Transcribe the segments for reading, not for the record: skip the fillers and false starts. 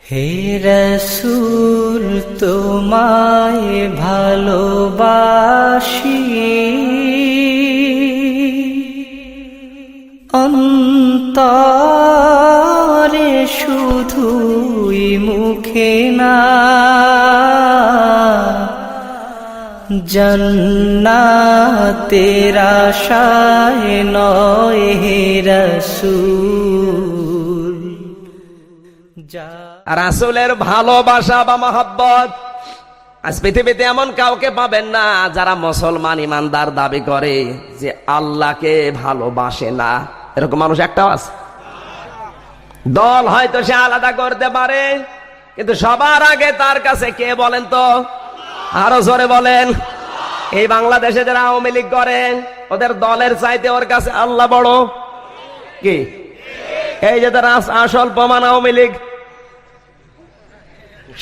হে রাসূল তোমায় ভালোবাসি, অন্তরে শুধুই মুখে না, জান্নাতের আশায় নয় হে রাসূল। রাসূলের ভালোবাসা বা মহব্বত আজ পৃথিবীতে এমন কাউকে পাবেন না যারা মুসলমান ইমানদার দাবি করে যে আল্লাহকে ভালোবাসে না। এরকম মানুষ একটাও আছে? দল হয়তো সে আলাদা করতে পারে, কিন্তু সবার আগে তার কাছে কে বলেন তো? আরো জোরে বলেন। এই বাংলাদেশে যারা আওয়ামী লীগ করে ওদের দলের চাইতে ওর কাছে আল্লাহ বড়। কি এই যে তারা আসল প্রমাণ আওয়ামী লীগ,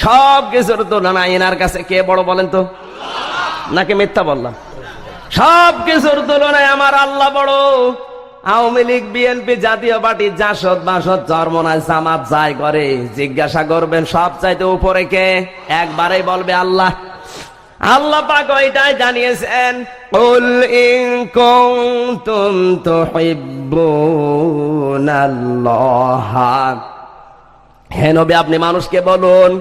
সব কিছুর তুলনায় এনার কাছে কে বড় বলেন তো? নাকি মিথ্যা বললাম? সব কিছুর তুলনায় আমার আল্লাহ বড়। আওয়ামী লীগ, বিএনপি, জাতীয় পার্টি, জাসদ, বাসদ, চরমনায়, জামাত যাই করে জিজ্ঞাসা করবেন সব চাইতে উপরে কে? একবারেই বলবে আল্লাহ। আল্লাহ পাক এটাই জানিয়েছেন, কুল ইন কুনতুম তুহিব্বুনাল্লাহ, হে নবী আপনি মানুষকে বলুন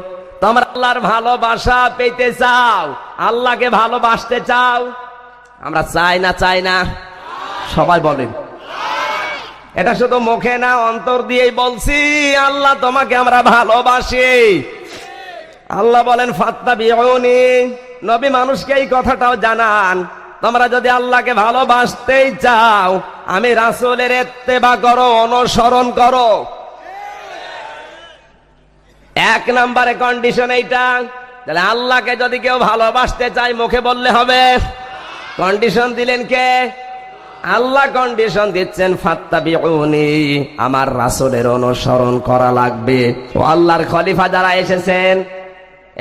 তোমরা আল্লাহর ভালোবাসা পেতে চাও, আল্লাহকে ভালোবাসতে চাও। আমরা চাই না? চাই না? সবাই বলেন। এটা শুধু মুখে না, অন্তর দিয়েই বলছি আল্লাহ তোমাকে আমরা ভালোবাসি। আল্লাহ বলেন ফাত্তাবিউনি, নবী মানুষকে এই কথাটাও জানান, তোমরা যদি আল্লাহকে ভালোবাসতেই চাও আমি রাসূলের ইত্তেবা করো, অনুসরণ করো। এক নম্বরে কন্ডিশন এইটা। তাহলে আল্লাহকে যদি কেউ ভালোবাসতে চায় মুখে বললে হবে। কন্ডিশন দিলেন কে? আল্লাহ কন্ডিশন দিচ্ছেন ফাত্তাবিউনি, আমার রাসূলের অনুসরণ করা লাগবে। ও আল্লাহর খলিফা যারা এসেছেন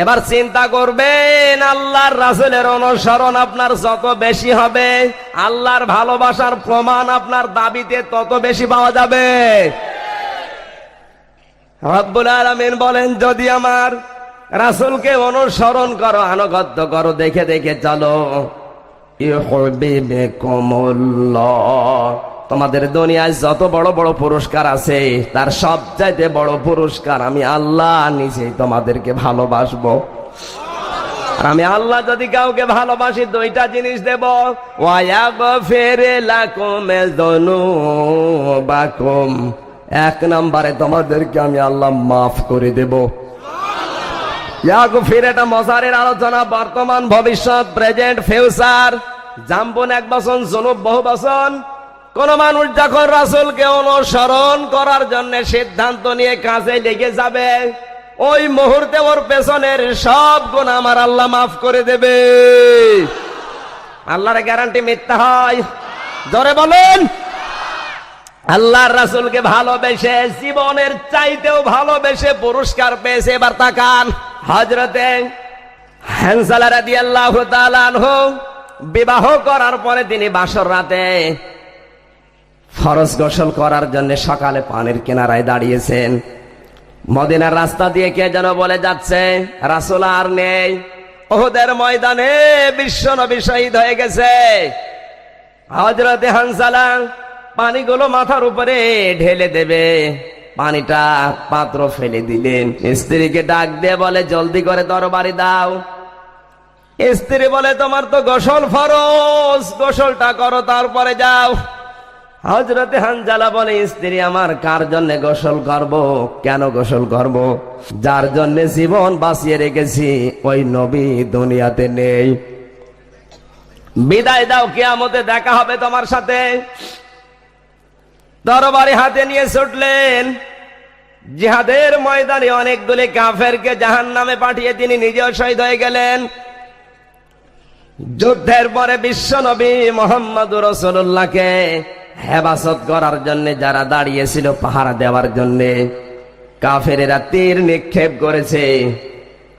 এবার চিন্তা করবেন, আল্লাহর রাসূলের অনুসরণ আপনার যত বেশি হবে আল্লাহর ভালোবাসার প্রমাণ আপনার দাবিতে তত বেশি পাওয়া যাবে। রব্বুল আলামিন বলেন যদি আমার রাসূলকে অনুসরণ করো, আনুগত্য করো, দেখে দেখে চলো, ইউহিব্বুকুমুল্লাহ, তোমাদের দুনিয়ায় যত বড় বড় পুরস্কার আছে তার সবচাইতে বড় পুরস্কার আমি আল্লাহ নিজেই তোমাদেরকে ভালোবাসবো। আর আমি আল্লাহ যদি কাউকে ভালোবাসি দুইটা জিনিস দেব, ওয়া ইয়াগফির লাকুম যুনুবাকুম, এক নম্বরে তোমাদেরকে আমি আল্লাহ মাফ করে দেব। ইয়াগফির এটা মজারের আলোচনা, বর্তমান, ভবিষ্যৎ, প্রেজেন্ট, ফিউচার। জাম্বন এক বচন, যুনুব বহু বচন। কোন মানুষ যখন রাসূলকে অনুসরণ করার জন্য সিদ্ধান্ত নিয়ে কাজে লেগে যাবে ওই মুহূর্তে ওর পেছনের সব গুনাহ আমার আল্লাহ মাফ করে দেবে। আল্লাহর গ্যারান্টি মিথ্যা হয়? জোরে বলেন। আল্লাহর রাসূলকে ভালোবেসে জীবনের চাইতেও ভালোবেসে পুরস্কার পেয়েছে। এবার তাকান, হযরতে হানজালা রাদিয়াল্লাহু তাআলা আনহু বিবাহ করার পরে তিনি বাসর রাতে ফরজ গোসল করার জন্য সকালে পানির কিনারায় দাঁড়িয়েছেন। মদিনার রাস্তা দিয়ে কে যেন বলে যাচ্ছে রাসূল আর নেই। উহুদের ময়দানে বিশ্বনবী শহীদ হয়ে গেছে। হযরতে হানজালা পানিগুলো মাথার উপরে ঢেলে দেবে, পানিটা পাত্র ফেলে দিলেন। স্ত্রীকে ডাক দিয়ে বলে জলদি করে তরবারি দাও। স্ত্রী বলে তোমার তো গোসল ফরজ, গোসলটা করো তারপরে যাও। হযরতে হানজালা বলে স্ত্রী আমার কার জন্য গোসল করব? কেন গোসল করব? যার জন্য জীবন বাঁচিয়ে রেখেছি ওই নবী দুনিয়াতে নেই। বিদায় দাও, কিয়ামতে দেখা হবে তোমার সাথে। তরবারি হাতে নিয়ে ছুটলেন। জিহাদের ময়দানে অনেকগুলি কাফেরকে জাহান্নামে পাঠিয়ে তিনি নিজেও শহীদ হয়ে গেলেন। যুদ্ধের পরে বিশ্বনবী মুহাম্মদুর রাসূলুল্লাহকে হেফাজত করার জন্য যারা দাঁড়িয়েছিল পাহারা দেওয়ার জন্য, কাফেরেরা তীর নিক্ষেপ করেছে।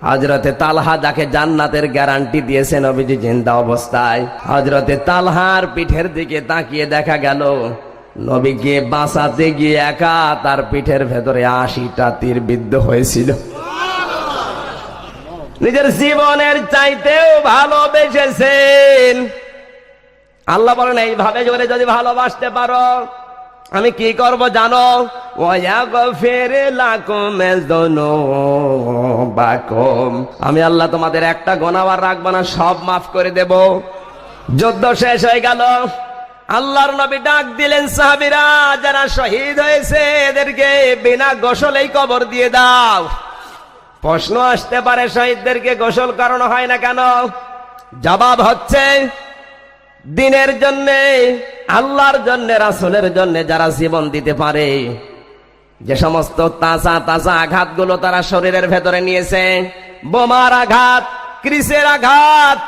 হযরতে তালহা যাকে জান্নাতের গ্যারান্টি দিয়েছে নবীজি জিন্দা অবস্থায়, হযরতে তালহার পিঠের দিকে তাকিয়ে দেখা গেল নবীকে বাঁচাতে গিয়ে একা তার পিঠের ভেতরে 80টা তীর বিদ্ধ হয়েছিল। নিজের জীবনের চাইতেও ভালোবেসেছেন। আল্লাহ বলেন এইভাবে জোরে যদি ভালোবাসতে পারো আমি কি করব জানো? ওয়াগফির লাকুম যুনুবাকুম, আমি আল্লাহ তোমাদের একটা গুনাহ আর রাখবো না, সব মাফ করে দেব। যুদ্ধ শেষ হয়ে গেল, আল্লাহর নবী ডাক দিলেন, সাহাবীরা যারা শহীদ হয়েছে এদেরকে বিনা গোসলেই কবর দিয়ে দাও। প্রশ্ন আসতে পারে, শহীদদেরকে গোসল করানো হয় না কেন? জবাব হচ্ছে, দিনের জন্যে, আল্লাহর জন্যে, রাসূলের জন্যে যারা জীবন দিতে পারে, যে সমস্ত তাজা তাজা আঘাতগুলো তারা শরীরের ভেতরে নিয়েছে, বোমার আঘাত, ক্রিসের আঘাত,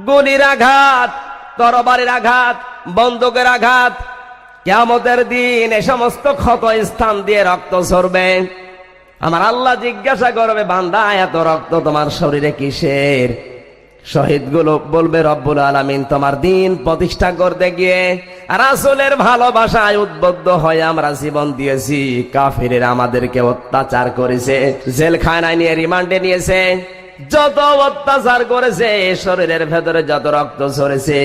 গুলির আঘাত, তরবারির আঘাত, বন্দুকের আঘাত, কিয়ামতের দিন এ সমস্ত ক্ষত স্থান দিয়ে রক্ত ঝরবে। আমার আল্লাহ জিজ্ঞাসা করবে, বান্দা এত রক্ত তোমার শরীরে কিসের? শহীদগুলো বলবে, রব্বুল আলামিন তোমার দিন প্রতিষ্ঠা করতে গিয়ে রাসূলের ভালোবাসায় উদ্বুদ্ধ হয়ে আমরা জীবন দিয়েছি। কাফিরেরা আমাদেরকে অত্যাচার করেছে, জেলখানায় নিয়ে রিমান্ডে নিয়েছে, যত অত্যাচার করেছে, শরীরের ভেতরে যত রক্ত ঝরেছে,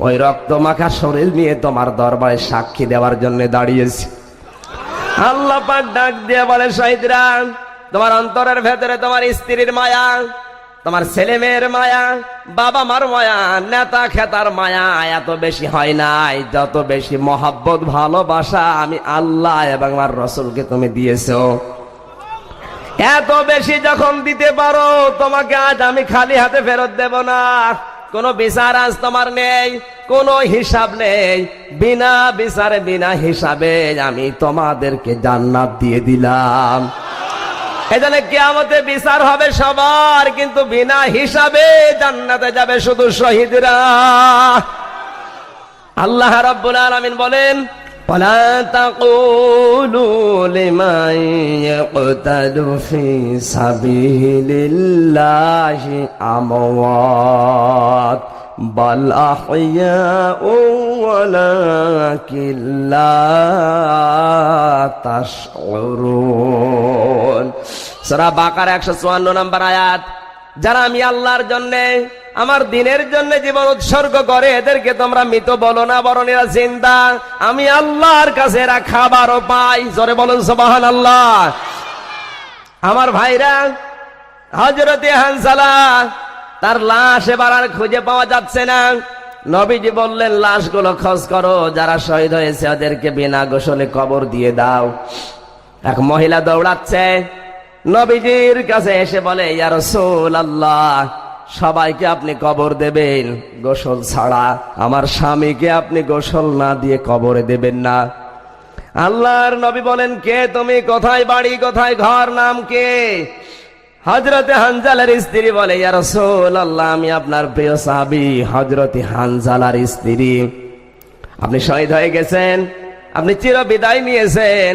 ওই রক্ত মাখা শরীর নিয়ে তোমার দরবারে সাক্ষী দেওয়ার জন্য দাঁড়িয়েছি। আল্লাহ পাক ডাক দিয়ে বলে, শহীদরা তোমার অন্তরের ভেতরে তোমার স্ত্রীর মায়া, তোমার ছেলে মেয়ের মায়া, বাবা মার মায়া, নেতা খেতার মায়া এত বেশি হয় নাই, যত বেশি মহাব্বত ভালোবাসা আমি আল্লাহ এবং আমার রাসূলকে তুমি দিয়েছো। এত বেশি যখন দিতে পারো, তোমাকে আজ আমি খালি হাতে ফেরত দেব না। কোনো বিচার আজ তোমার নেই, কোনো হিসাব নেই, বিনা বিচারে বিনা হিসাবে আমি তোমাদেরকে জান্নাত দিয়ে দিলাম। এজন্য কিয়ামতে বিচার হবে সবার, কিন্তু বিনা হিসাবে জান্নাতে যাবে শুধু শহীদরা। আল্লাহ রাব্বুল আলামিন বলেন, ولا تقولوا لمن يقتل في سبيل الله أموات بل أحياء ولكن لا تشعرون। সূরা বাকারা 154 নম্বর আয়াত। যারা আমি আল্লাহর জন্য, আমার দিনের জন্য জীবন উৎসর্গ করে, এদেরকে তোমরা মৃত বলো না, বরং এরা জিন্দা। আমি আল্লাহর কাছে এরা খাবারও পাই। জোরে বলুন সুবহানাল্লাহ। আমার ভাইরা, হযরতে হানজালা তার লাশ এবার আর খুঁজে পাওয়া যাচ্ছে না। নবীজি বললেন, লাশগুলো খোঁজ করো, যারা শহীদ হয়েছে ওদেরকে বিনা গোসলে কবর দিয়ে দাও। এক মহিলা দৌড়াচ্ছে, নবীজির কাছে এসে বলে, ইয়া রাসূলুল্লাহ, সবাইকে আপনি কবর দেবেন গোসল ছাড়া, আমার স্বামীকে আপনি গোসল না দিয়ে কবরে দেবেন না। আল্লাহর নবী বলেন, কে তুমি? কোথায় বাড়ি, কোথায় ঘর, নাম কে? হযরতে হানজালার স্ত্রী বলে, ইয়া রাসূলুল্লাহ, আমি আপনার প্রিয় সাহাবী হযরতে হানজালার স্ত্রী। আপনি শহীদ হয়ে গেছেন, আপনি চির বিদায় নিয়েছেন।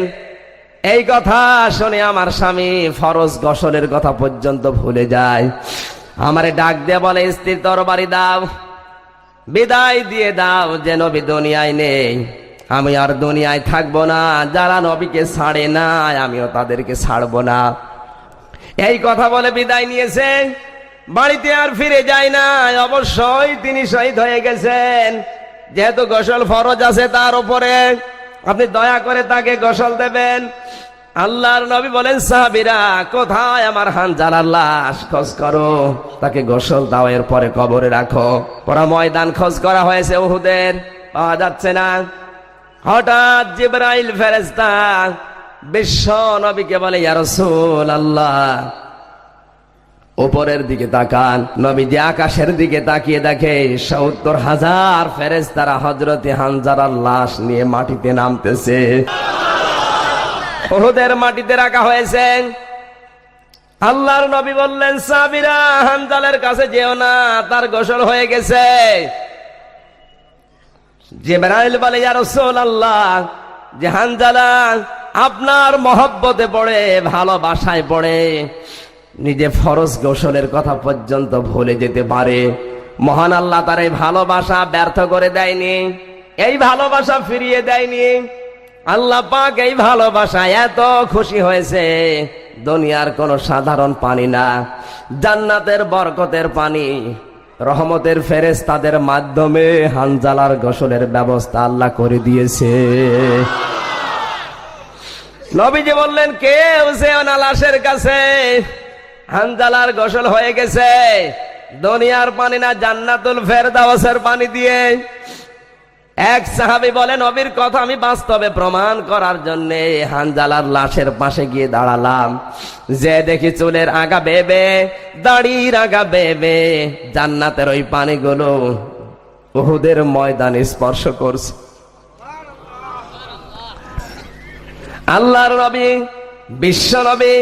এই কথা শুনে আমার স্বামী ফরজ গোসলের কথা পর্যন্ত ভুলে যায়। আমারে ডাক দিয়ে বলে, স্ত্রীর তরবারি দাও, বিদায় দিয়ে দাও, যে নবী দুনিয়ায় নেই, আমি আর দুনিয়ায় থাকবো না। যারা নবীকে ছাড়ে না, আমিও তাদেরকে ছাড়বো না। এই কথা বলে বিদায় নিয়েছে, বাড়িতে আর ফিরে যায় না। অবশ্যই তিনি শহীদ হয়ে গেছেন, যেহেতু গোসল ফরজ আছে তার উপরে, আপনি দয়া করে তাকে গোসল দেবেন। আল্লাহর নবী বলেন, সাহাবীরা কোথায় আমার হানজালার লাশ? খোঁজ করো, তাকে গোসল দাও, এর পরে কবরে রাখো। পুরো ময়দান খোঁজ করা হয়েছে, উহুদের, পাওয়া যাচ্ছে না। হঠাৎ জিবরাইল ফেরেশতা বিশ্ব নবীকে বলে, ইয়া রাসূলুল্লাহ, উপরের দিকে তাকান। নবীজি আকাশের দিকে তাকিয়ে দেখে ৭০,০০০ ফেরেশতারা হযরতে হানজালার লাশ নিয়ে মাটিতে নামতেছে। উহুদের মাটিতে রাখা হয়েছে। আল্লাহর নবী বললেন, সাহাবীরা হানজালার কাছে যেও না, তার গোসল হয়ে গেছে। জিবরাইল বলে, ইয়া রাসূলুল্লাহ, যে হানজালা আপনার মহব্বতে পড়ে, ভালোবাসায় পড়ে, নিজে ফরজ গোসলের কথা পর্যন্ত ভুলে যেতে পারে। মহান আল্লাহ তার এই ভালোবাসা ব্যর্থ করে দেয়নি, এই ভালোবাসা ফিরিয়ে দেয়নি। আল্লাহ পাক এই ভালোবাসায় এত খুশি হয়েছে, দুনিয়ার কোন সাধারণ পানি না, জান্নাতের বরকতের পানি, রহমতের ফেরেশতাদের মাধ্যমে হানজালার গোসলের ব্যবস্থা আল্লাহ করে দিয়েছে। নবীজি বললেন, কেউ যেও না লাশের কাছে, হানজালার গোসল হয়ে গেছে দুনিয়ার পানি না, জান্নাতুল ফেরদাউসের পানি দিয়ে। এক সাহাবী বলে, নবীর কথা আমি বাস্তবে প্রমাণ করার জন্য হানজালার লাশের পাশে গিয়ে দাঁড়ালাম, যে দেখি চুলের আগা বেবে, দাড়ির আগা বেবে জান্নাতের ওই পানিগুলো উহুদের ময়দানে স্পর্শ করছে। আল্লাহর নবী, বিশ্ব নবী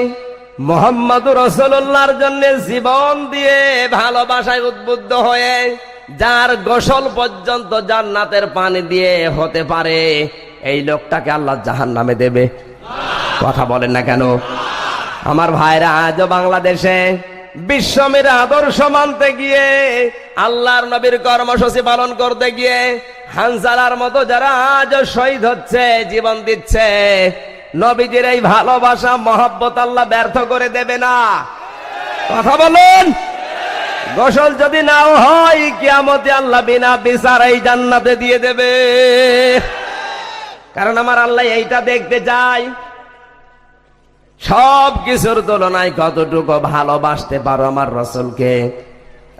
মুহাম্মদুর রাসূলুল্লাহর জন্য জীবন দিয়ে ভালোবাসায় উদ্বুদ্ধ হয়ে, যার গোসল পর্যন্ত জান্নাতের পানি দিয়ে হতে পারে, এই লোকটাকে আল্লাহ জাহান্নামে দেবে। কথা বলেন না কেন? আমার ভাইরা, আজও বাংলাদেশে বিশ্বমের আদর্শ মানতে গিয়ে, আল্লাহর নবীর কর্মসূচি পালন করতে গিয়ে হানজালার মতো যারা আজও শহীদ হচ্ছে, জীবন দিচ্ছে, নবীজির এই ভালোবাসা মহব্বত আল্লাহ ব্যর্থ করে দেবে না। কথা বলুন। গোসল যদি নাও হয়, কিয়ামতে আল্লাহ বিনা বিচারেই জান্নাতে দিয়ে দেবে। কারণ আমার আল্লাহ এইটা দেখতে চায়, সব কিছুর তুলনায় কতটুকু ভালোবাসতে পারো আমার রাসূলকে।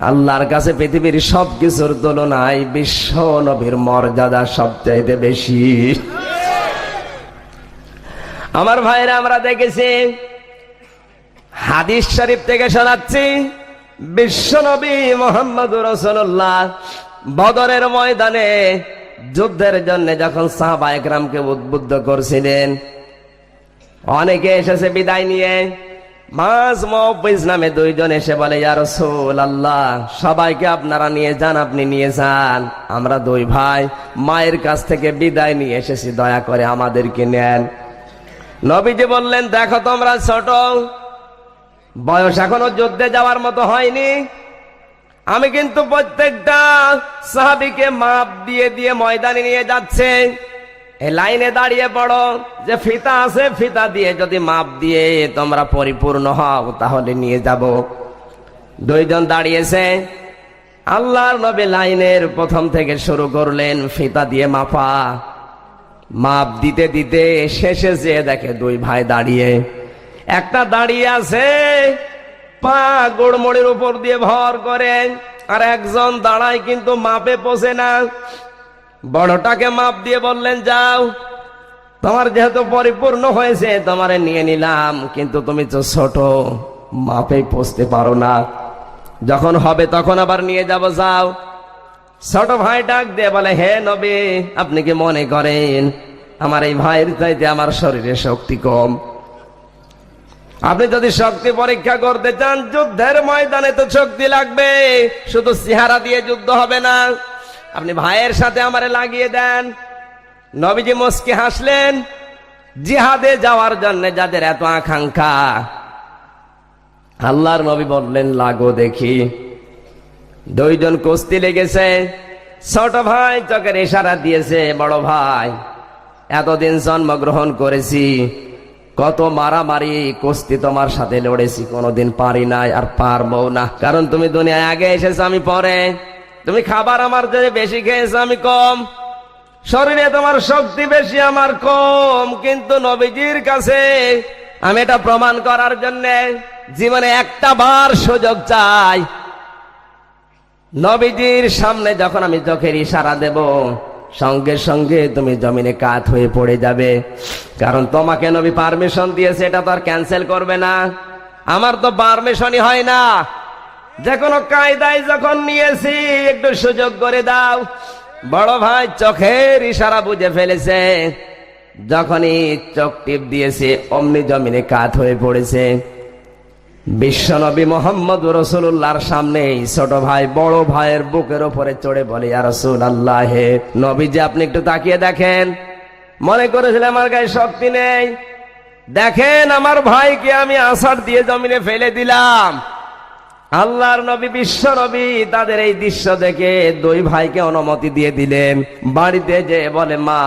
আল্লাহর কাছে পৃথিবীর সব কিছুর তুলনায় বিশ্ব নবীর মর্যাদা সবচাইতে বেশি। আমার ভাইরা, আমরা দেখেছি, হাদিস শরীফ থেকে শোনাচ্ছি, বিশ্ব নবী মুহাম্মদুর রাসূলুল্লাহ বদরের ময়দানে যুদ্ধের জন্য যখন সাহাবায়ে কেরামকে উদ্বুদ্ধ করছিলেন, অনেকে এসেছে বিদায় নিয়ে। মাঝ মুআউযিজ নামে দুইজন এসে বলে, ইয়া রাসূলুল্লাহ, সবাইকে আপনারা নিয়ে যান, আপনি নিয়ে যান, আমরা দুই ভাই মায়ের কাছ থেকে বিদায় নিয়ে এসেছি, দয়া করে আমাদেরকে নেন। নবীজি বললেন, দেখো তোমরা ছোট, বয়স এখনো যুদ্ধে যাওয়ার মতো হয়নি, আমি কিন্তু প্রত্যেকটা সাহাবীকে মাপ দিয়ে দিয়ে ময়দানে নিয়ে যাচ্ছে, এই লাইনে দাঁড়িয়ে পড়ো, যে ফিতা আছে ফিতা দিয়ে যদি মাপ দিয়ে তোমরা পরিপূর্ণ হও তাহলে নিয়ে যাব। দুইজন দাঁড়িয়েছে, আল্লাহর নবী লাইনের প্রথম থেকে শুরু করলেন ফিতা দিয়ে মাপা, মাপ দিতে দিতে শেষে যেয়ে দেখে দুই ভাই দাঁড়িয়ে, একটা দাঁড়িয়ে আছে পা গোড়মোড়ের উপর দিয়ে ভর করে, আর একজন দাঁড়ায় কিন্তু মাপে পৌঁছে না। বড়টাকে মাপ দিয়ে বললেন, যাও, তোমার যেহেতু পরিপূর্ণ হয়েছে তোমারে নিয়ে নিলাম, কিন্তু তুমি তো ছোট, মাপে পৌঁছতে পারো না, যখন হবে তখন আবার নিয়ে যাব, যাও। ছোট ভাই ডাক দিয়ে বলে, হে নবী, আপনি কি মনে করেন আমার এই ভাইয়ের চাইতে আমার শরীরে শক্তি কম? আপনি যদি শক্তি পরীক্ষা করতে চান, যুদ্ধের ময়দানে তো শক্তি লাগবে, শুধু চেহারা দিয়ে যুদ্ধ হবে না, আপনি ভাইয়ের সাথে আমারে লাগিয়ে দেন। নবীজি মুস্কি হাসলেন। জিহাদে যাওয়ার জন্য যাদের এত আকাঙ্ক্ষা, আল্লাহর নবী বললেন, লাগো দেখি। দুইজন কুস্তি লেগেছে, ছোট ভাই চোখের ইশারা দিয়েছে, বড় ভাই এতদিন জন্মগ্রহণ করেছি, কত মারামারি কুস্তি তোমার সাথে লড়েছি, কোনোদিন পারি নাই, আর পারবো না, কারণ তুমি দুনিয়ায় আগে এসেছো, আমি পরে, তুমি খাবার আমার চেয়ে বেশি খেয়েছো, আমি কম, শরীরে তোমার শক্তি বেশি, আমার কম, কিন্তু নবীজির কাছে আমি এটা প্রমাণ করার জন্য জীবনে একটা বার সুযোগ চাই। নবীজির সামনে যখন আমি চোখের ইশারা দেব, সঙ্গে সঙ্গে তুমি জমিনে কাত হয়ে পড়ে যাবে, কারণ তোমাকে নবী পারমিশন দিয়েছে, এটা তো আর ক্যান্সেল করবে না। আমার তো পারমিশনই হয় না, যে কোনো কায়দায় যখন নিয়েছি একটু সুযোগ করে দাও। বড় ভাই চোখের ইশারা বুঝে ফেলেছে, যখনই চোখ টিপ দিয়েছে অমনি জমিনে কাত হয়ে পড়েছে। বিশ্বনবী মুহাম্মদুর রাসূলুল্লাহর সামনে ছোট ভাই বড় ভাইয়ের বুকের উপরে চড়ে বলে, ইয়া রাসূলুল্লাহ, হে নবীজি, আপনি একটু তাকিয়ে দেখেন, মনে করেছিলাম আমার গায়ে শক্তি নেই, দেখেন আমার ভাইকে আমি আছাড় দিয়ে জমিনে ফেলে দিলাম। আল্লাহর নবী বিশ্ব নবী তাদের এই দৃশ্য দেখে দুই ভাইকে অনুমতি দিয়ে দিলেন। বাড়িতে যে বলে, মা,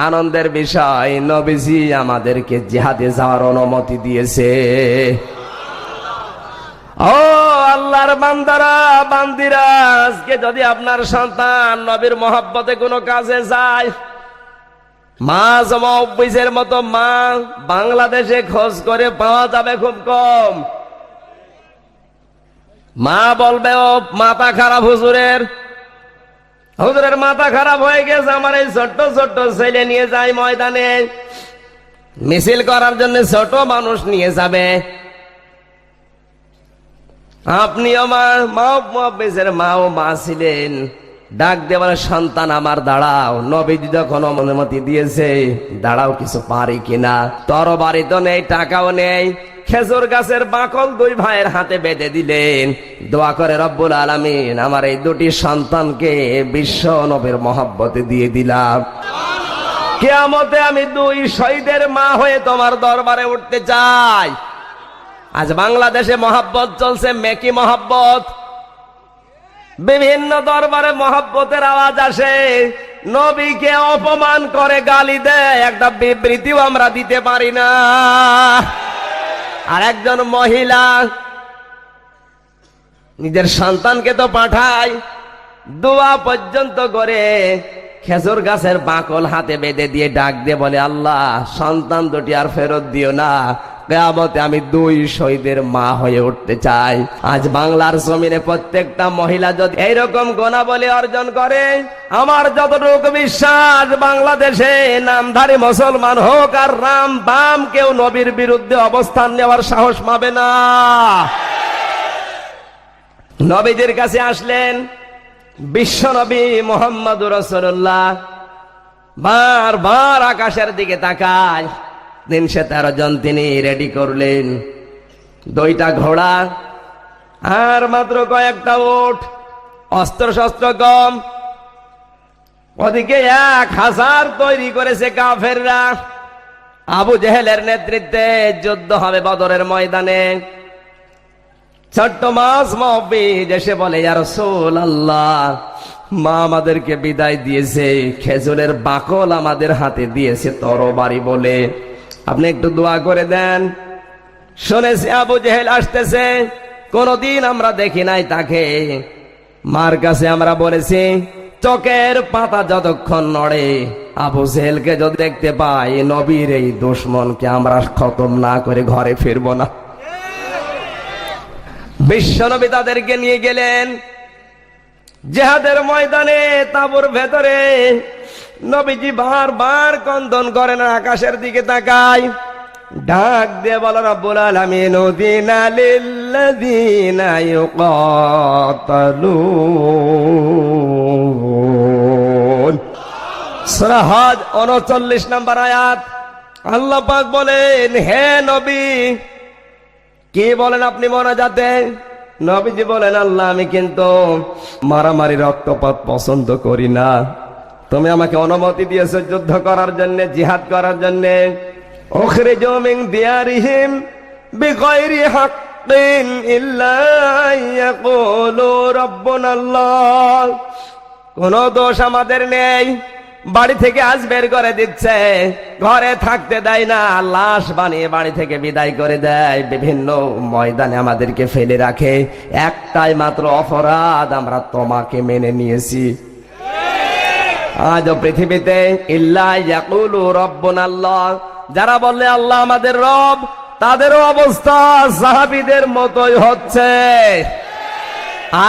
আনন্দের বিষয়, নবীজি আমাদেরকে জিহাদে যাওয়ার অনুমতি দিয়েছে। ও আল্লাহর বান্দারা বান্দিরা, আজকে যদি আপনার সন্তান নবীর মহব্বতে কোনো কাজে যায়, মা জমা অফিসের মতো মা বাংলাদেশে খোঁজ করে পাওয়া যাবে খুব কম। মা বলবে ও মাথা খারাপ হুজুরের, হুজুরের মাথা খারাপ হয়ে গেছে, আমার এই ছোট্ট ছোট্ট ছেলে নিয়ে যায় ময়দানে মিছিল করার জন্য, ছোট মানুষ নিয়ে যাবে। আপনিও মা ও মা ছিলেন, ডাক দেওয়ার সন্তান আমার দাঁড়াও, নবীজি যখন অনুমতি দিয়েছে দাঁড়াও, কিছু পারি কিনা। তরবারি তো নেই, টাকাও নেই, খেজুর গাছের বাকল দুই ভাইয়ের হাতে বেঁধে দিলেন। দোয়া করে রব্বুল আলামিন আমার এই দুটি সন্তানকে বিশ্ব নবীর মহব্বতে দিয়ে দিলাম। কিয়ামতে আমি দুই শহীদের মা হয়ে তোমার দরবারে উঠতে চাই। আজ বাংলাদেশে মহব্বত চলছে, মেকি মহব্বত, বিভিন্ন দরবারে মহব্বতের আওয়াজ আসে, নবীকে অপমান করে গালি দেয়, একটা বিবৃতিও আমরা দিতে পারি না। আর একজন মহিলা নিজের সন্তানকে তো পাঠায়, দোয়া পর্যন্ত করে খেজুর গাছের বাকল হাতে বেঁধে দিয়ে ডাক দিয়ে বলে, আল্লাহ সন্তান দুটি আর ফেরত দিও না, কিয়ামতে আমি দুই শহীদের মা হয়ে উঠতে চাই। আজ বাংলার জমিনে প্রত্যেকটা মহিলা যদি এইরকম গুণাবলী অর্জন করে, আমার যতটুকু বিশ্বাস বাংলাদেশে নামধারী মুসলমান হোক আর রাম বাম, কেউ নবীর বিরুদ্ধে অবস্থান নেওয়ার সাহস পাবে না। নবীজির কাছে আসলেন বিশ্ব নবী মুহাম্মদুর রাসূলুল্লাহ, বারবার আকাশের দিকে তাকায়। 313 জন তিনি রেডি করলেন, 2টা ঘোড়া আর মাত্র কয়েকটা উট, অস্ত্র শস্ত্র কম। ওদিকে 1000 তৈরি করেছে কাফেররা। আবু জেহেলের নেতৃত্বে যুদ্ধ হবে বদরের ময়দানে। ছোট্ট মাস মহব্বিজ এসে বলে, ইয়া রাসূলুল্লাহ, মা আমাদেরকে বিদায় দিয়েছে, খেজুরের বাকল আমাদের হাতে দিয়েছে তরবারি বলে, আপনি একটু দোয়া করে দেন। শুনেছি আবু জেহেল আসতেছে, কোনদিন আমরা দেখি নাই তাকে। মার কাছে আমরা বলেছি চোখের পাতা যতক্ষণ নড়ে, আবু জেহেলকে যদি দেখতে পাই, নবীর এই দুশমনকে আমরা খতম না করে ঘরে ফিরবো না। বিশ্বনবী তাদেরকে নিয়ে গেলেন জিহাদের ময়দানে, তাঁবুর ভেতরে। নবীজি বারবার কন্দন করেন, আকাশের দিকে তাকায়, ডাক দিয়ে বলেন, রব্বুল আলামিন উযিনা লিল্লাযীনা ইউকাতালুন। সূরা হজ 39 নম্বর আয়াত। আল্লাহ পাক বলেন, হে নবী, কি বলেন আপনি মোনাজাতে? নবীজি বলেন, আল্লাহ আমি কিন্তু মারামারি রক্তপাত পছন্দ করি না, তুমি আমাকে অনুমতি দিয়েছো যুদ্ধ করার জন্য, জিহাদ করার জন্য। উখরিজু মিন দিয়ারিহিম বিগাইরি হাক্কিন ইল্লা ইয়াকুলু রাব্বুনাল্লাহ। কোন দোষ আমাদের নেই, বাড়ি থেকে আজ বের করে দিচ্ছে, ঘরে থাকতে দেয় না, লাশ বানিয়ে বাড়ি থেকে বিদায় করে দেয়, বিভিন্ন ময়দানে আমাদেরকে ফেলে রাখে। একটাই মাত্র অপরাধ, আমরা তোমাকে মেনে নিয়েছি। আজ পৃথিবীতে ইল্লা ইয়াকুলু রাব্বুনাল্লাহ, যারা বললে আল্লাহ আমাদের রব, তাদেরও অবস্থা সাহাবীদের মতোই হচ্ছে।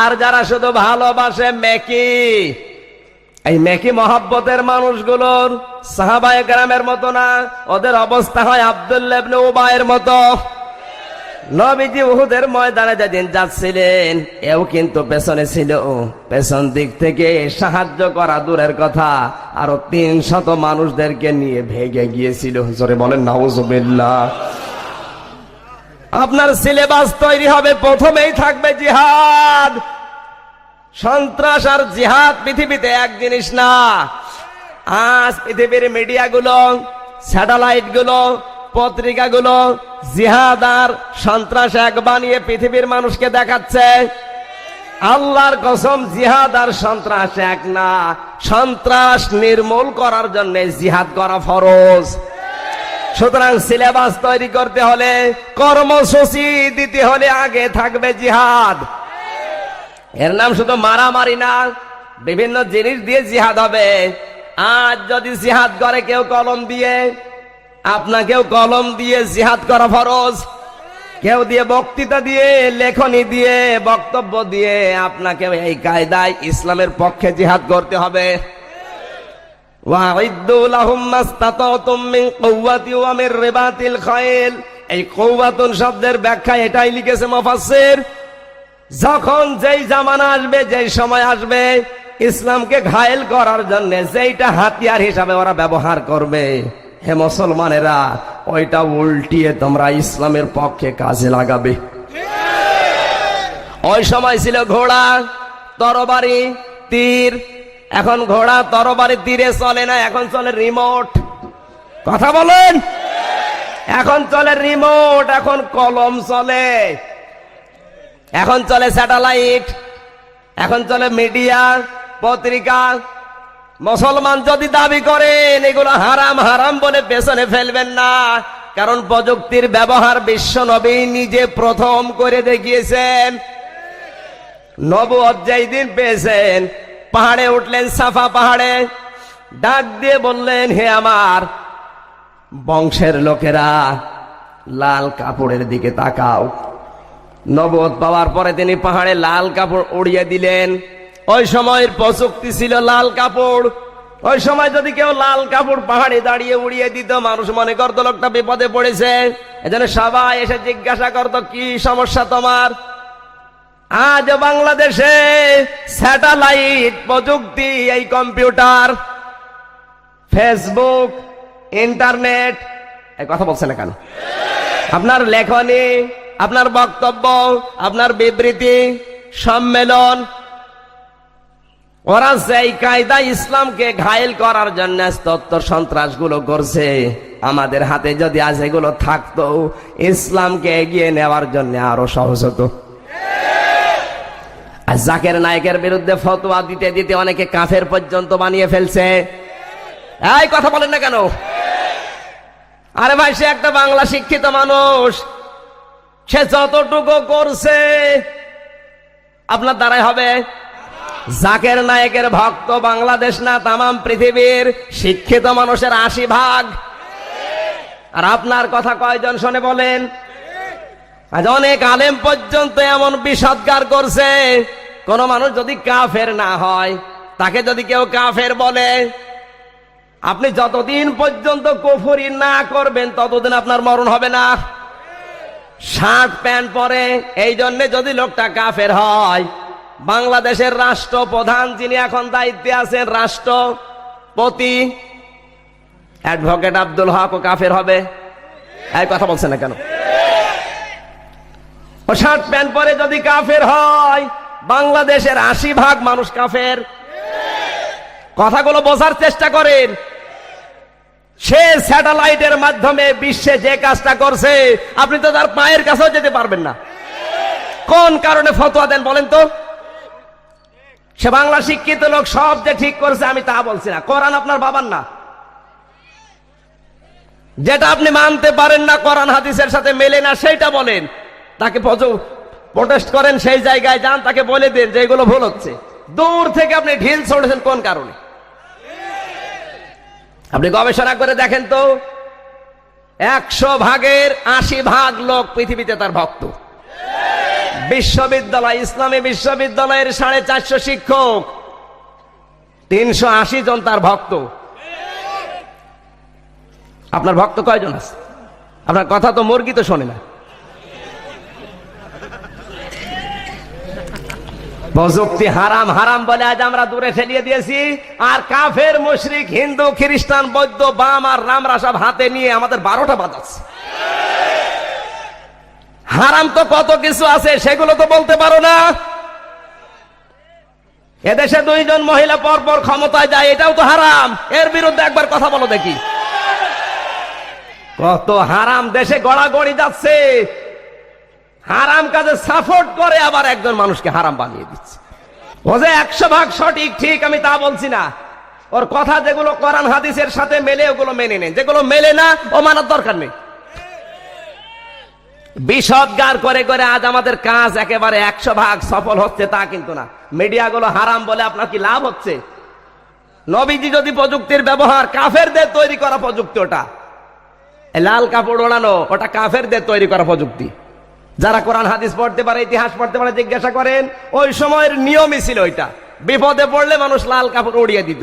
আর যারা শুধু ভালোবাসে মেকি, এই মেকি মহব্বতের মানুষগুলোর সাহাবায়ে কেরামের মতো না, ওদের অবস্থা হয় আব্দুল্লাহ ইবনে উবাইয়ের মতো। নবীজি উহুদের ময়দানে যেদিন যাচ্ছিলেন, এও কিন্তু পেছনে ছিল, পেছন দিক থেকে সাহায্য করা দূরের কথা, আরো 300 মানুষদেরকে নিয়ে ভেগে গিয়েছিল। জোরে বলেন নাউজুবিল্লাহ। আপনার সিলেবাস তৈরি হবে, প্রথমেই থাকবে জিহাদ। সন্ত্রাস আর জিহাদ পৃথিবীতে এক জিনিস না। আজ পৃথিবীর মিডিয়াগুলো, স্যাটেলাইটগুলো, পত্রিকাগুলো জিহাদ আর সন্ত্রাস এক বানিয়ে পৃথিবীর মানুষকে দেখাচ্ছে। আল্লাহর কসম, জিহাদ আর সন্ত্রাস এক না। সন্ত্রাস নির্মূল করার জন্য জিহাদ করা ফরজ। সুতরাং সিলেবাস তৈরি করতে হলে, কর্মসূচি দিতে হলে আগে থাকবে জিহাদ। এর নাম শুধু মারামারি না, বিভিন্ন জিনিস দিয়ে জিহাদ হবে। আজ যদি জিহাদ করে কেউ কলম দিয়ে, আপনাকেও কলম দিয়ে জিহাদ করা ফরজ। কেউ দিয়ে বক্তৃতা দিয়ে, লেখনী দিয়ে, বক্তব্য দিয়ে আপনাকে এই কায়দায় ইসলামের পক্ষে জিহাদ করতে হবে। ওয়াইদ্দু লাহুম মাসতাতাতুম মিন কুওয়াতি ওয়া মির রিবাতিল খাইল। এই কুওয়াতুন শব্দের ব্যাখ্যা এটাই লিখেছে মুফাসসির, যখন যেই জামানা আসবে, যেই সময় আসবে, ইসলামকে ঘায়েল করার জন্য যেইটা হাতিয়ার হিসাবে ওরা ব্যবহার করবে, হে মুসলমানেরা, ওইটা উল্টিয়ে তোমরা ইসলামের পক্ষে কাজে লাগাবে। ওই সময় ছিল ঘোড়া, তরবারি, তীর। এখন ঘোড়া, তরবারি, তীরে চলে না, এখন চলে রিমোট। কথা বলেন। এখন চলে রিমোট, এখন কলম চলে, এখন চলে স্যাটেলাইট, এখন চলে মিডিয়া, পত্রিকা। মুসলমান যদি দাবি করেন এগুলো হারাম হারাম বলে পেছনে ফেলবেন না, কারণ প্রযুক্তির ব্যবহার বিশ্ব নবী নিজে প্রথম করে দেখিয়েছেন। নবুয়ত যেই দিন পেয়েছেন, পাহাড়ে উঠলেন, সাফা পাহাড়ে, ডাক দিয়ে বললেন, হে আমার বংশের লোকেরা, লাল কাপড়ের দিকে তাকাও। নবুয়ত পাওয়ার পরে তিনি পাহাড়ে লাল কাপড় উড়িয়ে দিলেন। ওই সময়ের প্রযুক্তি ছিল লাল কাপড়। ওই সময় যদি কেউ লাল কাপড় পাহাড়ে দাঁড়িয়ে উড়িয়ে দিত, মানুষ মনে করতো লোকটা বিপদে পড়েছে। এজন্য সবাই এসে জিজ্ঞাসা করতো, কি সমস্যা তোমার? আজ বাংলাদেশে স্যাটেলাইট প্রযুক্তি, এই কম্পিউটার, ফেসবুক, ইন্টারনেট, এই কথা বলছে না কেন? আপনার লেখনী, আপনার বক্তব্য, আপনার বিবৃতি, সম্মেলন, ওরা সেই কায়দা ইসলামকে ঘায়েল করার জন্য তত্ত্ব সন্ত্রাসগুলো করছে। আমাদের হাতে যদি আজ এগুলো থাকতো, ইসলামকে এগিয়ে নেওয়ার জন্য আরো সহজ হতো। আর জাকের নায়েকের বিরুদ্ধে ফতোয়া দিতে দিতে অনেকে কাফের পর্যন্ত বানিয়ে ফেলছে। এই কথা বলেন না কেন? আরে ভাই, সে একটা বাংলা শিক্ষিত মানুষ, সে যতটুকু করছে আপনার দ্বারাই হবে। জাকের নায়েকের ভক্ত বাংলাদেশ না, তামাম পৃথিবীর শিক্ষিত মানুষের 80%। আর আপনার কথা কয়জন শোনে বলেন? আজ অনেক আলেম পর্যন্ত এমন বিষদগার করছে, কোন মানুষ যদি কাফের না হয়, তাকে যদি কেউ কাফের বলে, আপনি যতদিন পর্যন্ত কুফরি না করবেন ততদিন আপনার মরণ হবে না। শার্ট প্যান্ট পরে, এই জন্য যদি লোকটা কাফের হয়, বাংলাদেশের রাষ্ট্রপ্রধান যিনি এখন দায়িত্বে আছেন, রাষ্ট্রপতি অ্যাডভোকেট আব্দুল হক, ও কাফের হবে। এই কথা বলছেন না কেন? ও শার্ট প্যান্ট পরে যদি কাফের হয়, বাংলাদেশের 80% মানুষ কাফের। কথাগুলো বোঝার চেষ্টা করেন। সে স্যাটেলাইটের মাধ্যমে বিশ্বে যে কাজটা করছে, আপনি তো তার পায়ের কাছেও যেতে পারবেন না। কোন কারণে ফতোয়া দেন বলেন তো? সে বাংলা শিক্ষিত লোক, সব যে ঠিক করছে আমি তা বলছি না। কোরআন আপনার বাবার না। যেটা আপনি মানতে পারেন না, কোরআন হাদিসের সাথে মেলে না, সেইটা বলেন। তাকে প্রোটেস্ট করেন, সেই জায়গায় যান, তাকে বলে দেন যে এগুলো ভুল হচ্ছে। দূর থেকে আপনি ঢিল ছড়েছেন কোন কারণে? আপনি গবেষণা করে দেখেন তো, 100%-এর 80% লোক পৃথিবীতে তার ভক্ত। বিশ্ববিদ্যালয়, ইসলামী বিশ্ববিদ্যালয়ের 450 শিক্ষক, 380 জন তার ভক্ত। আপনার ভক্ত কয়জন আছে? আপনার কথা তো মুরগি তো শোনে না। প্রযুক্তি হারাম হারাম বলে আজ আমরা দূরে ঠেলিয়ে দিয়েছি, আর কাফের, মুশরিক, হিন্দু, খ্রিস্টান, বৌদ্ধ, বাম আর রামরা সব হাতে নিয়ে আমাদের 12টা বাজাচ্ছে। হারাম তো কত কিছু আছে, সেগুলো তো বলতে পারো না। এদেশে 2 জন মহিলা পরপর ক্ষমতায় যায়, এটাও তো হারাম। এর বিরুদ্ধে একবার কথা বলো দেখি। কত হারাম দেশে গড়াগড়ি যাচ্ছে। হারাম কাজে সাপোর্ট করে, আবার একজন মানুষকে হারাম বানিয়ে দিচ্ছে। ও যে 100 ভাগ সঠিক, ঠিক আমি তা বলছি না। ওর কথা যেগুলো কোরআন হাদিসের সাথে মেলে ওগুলো মেনে নেন, যেগুলো মেলে না ও মানার দরকার নেই। বিষদগার করে করে আজ আমাদের কাজ একেবারে 100 ভাগ সফল হচ্ছে তা কিন্তু না। মিডিয়াগুলো হারাম বলে আপনার কি লাভ হচ্ছে? নবীজি যদি প্রযুক্তির ব্যবহার, কাফেরদের তৈরি করা প্রযুক্তি, ওটা লাল কাপড় ওড়ানো, ওটা কাফেরদের তৈরি করা প্রযুক্তি। যারা কোরআন হাদিস পড়তে পারে, ইতিহাস পড়তে পারে, জিজ্ঞাসা করেন, ওই সময়ের নিয়মই ছিল ওইটা। বিপদে পড়লে মানুষ লাল কাপড় উড়িয়ে দিত।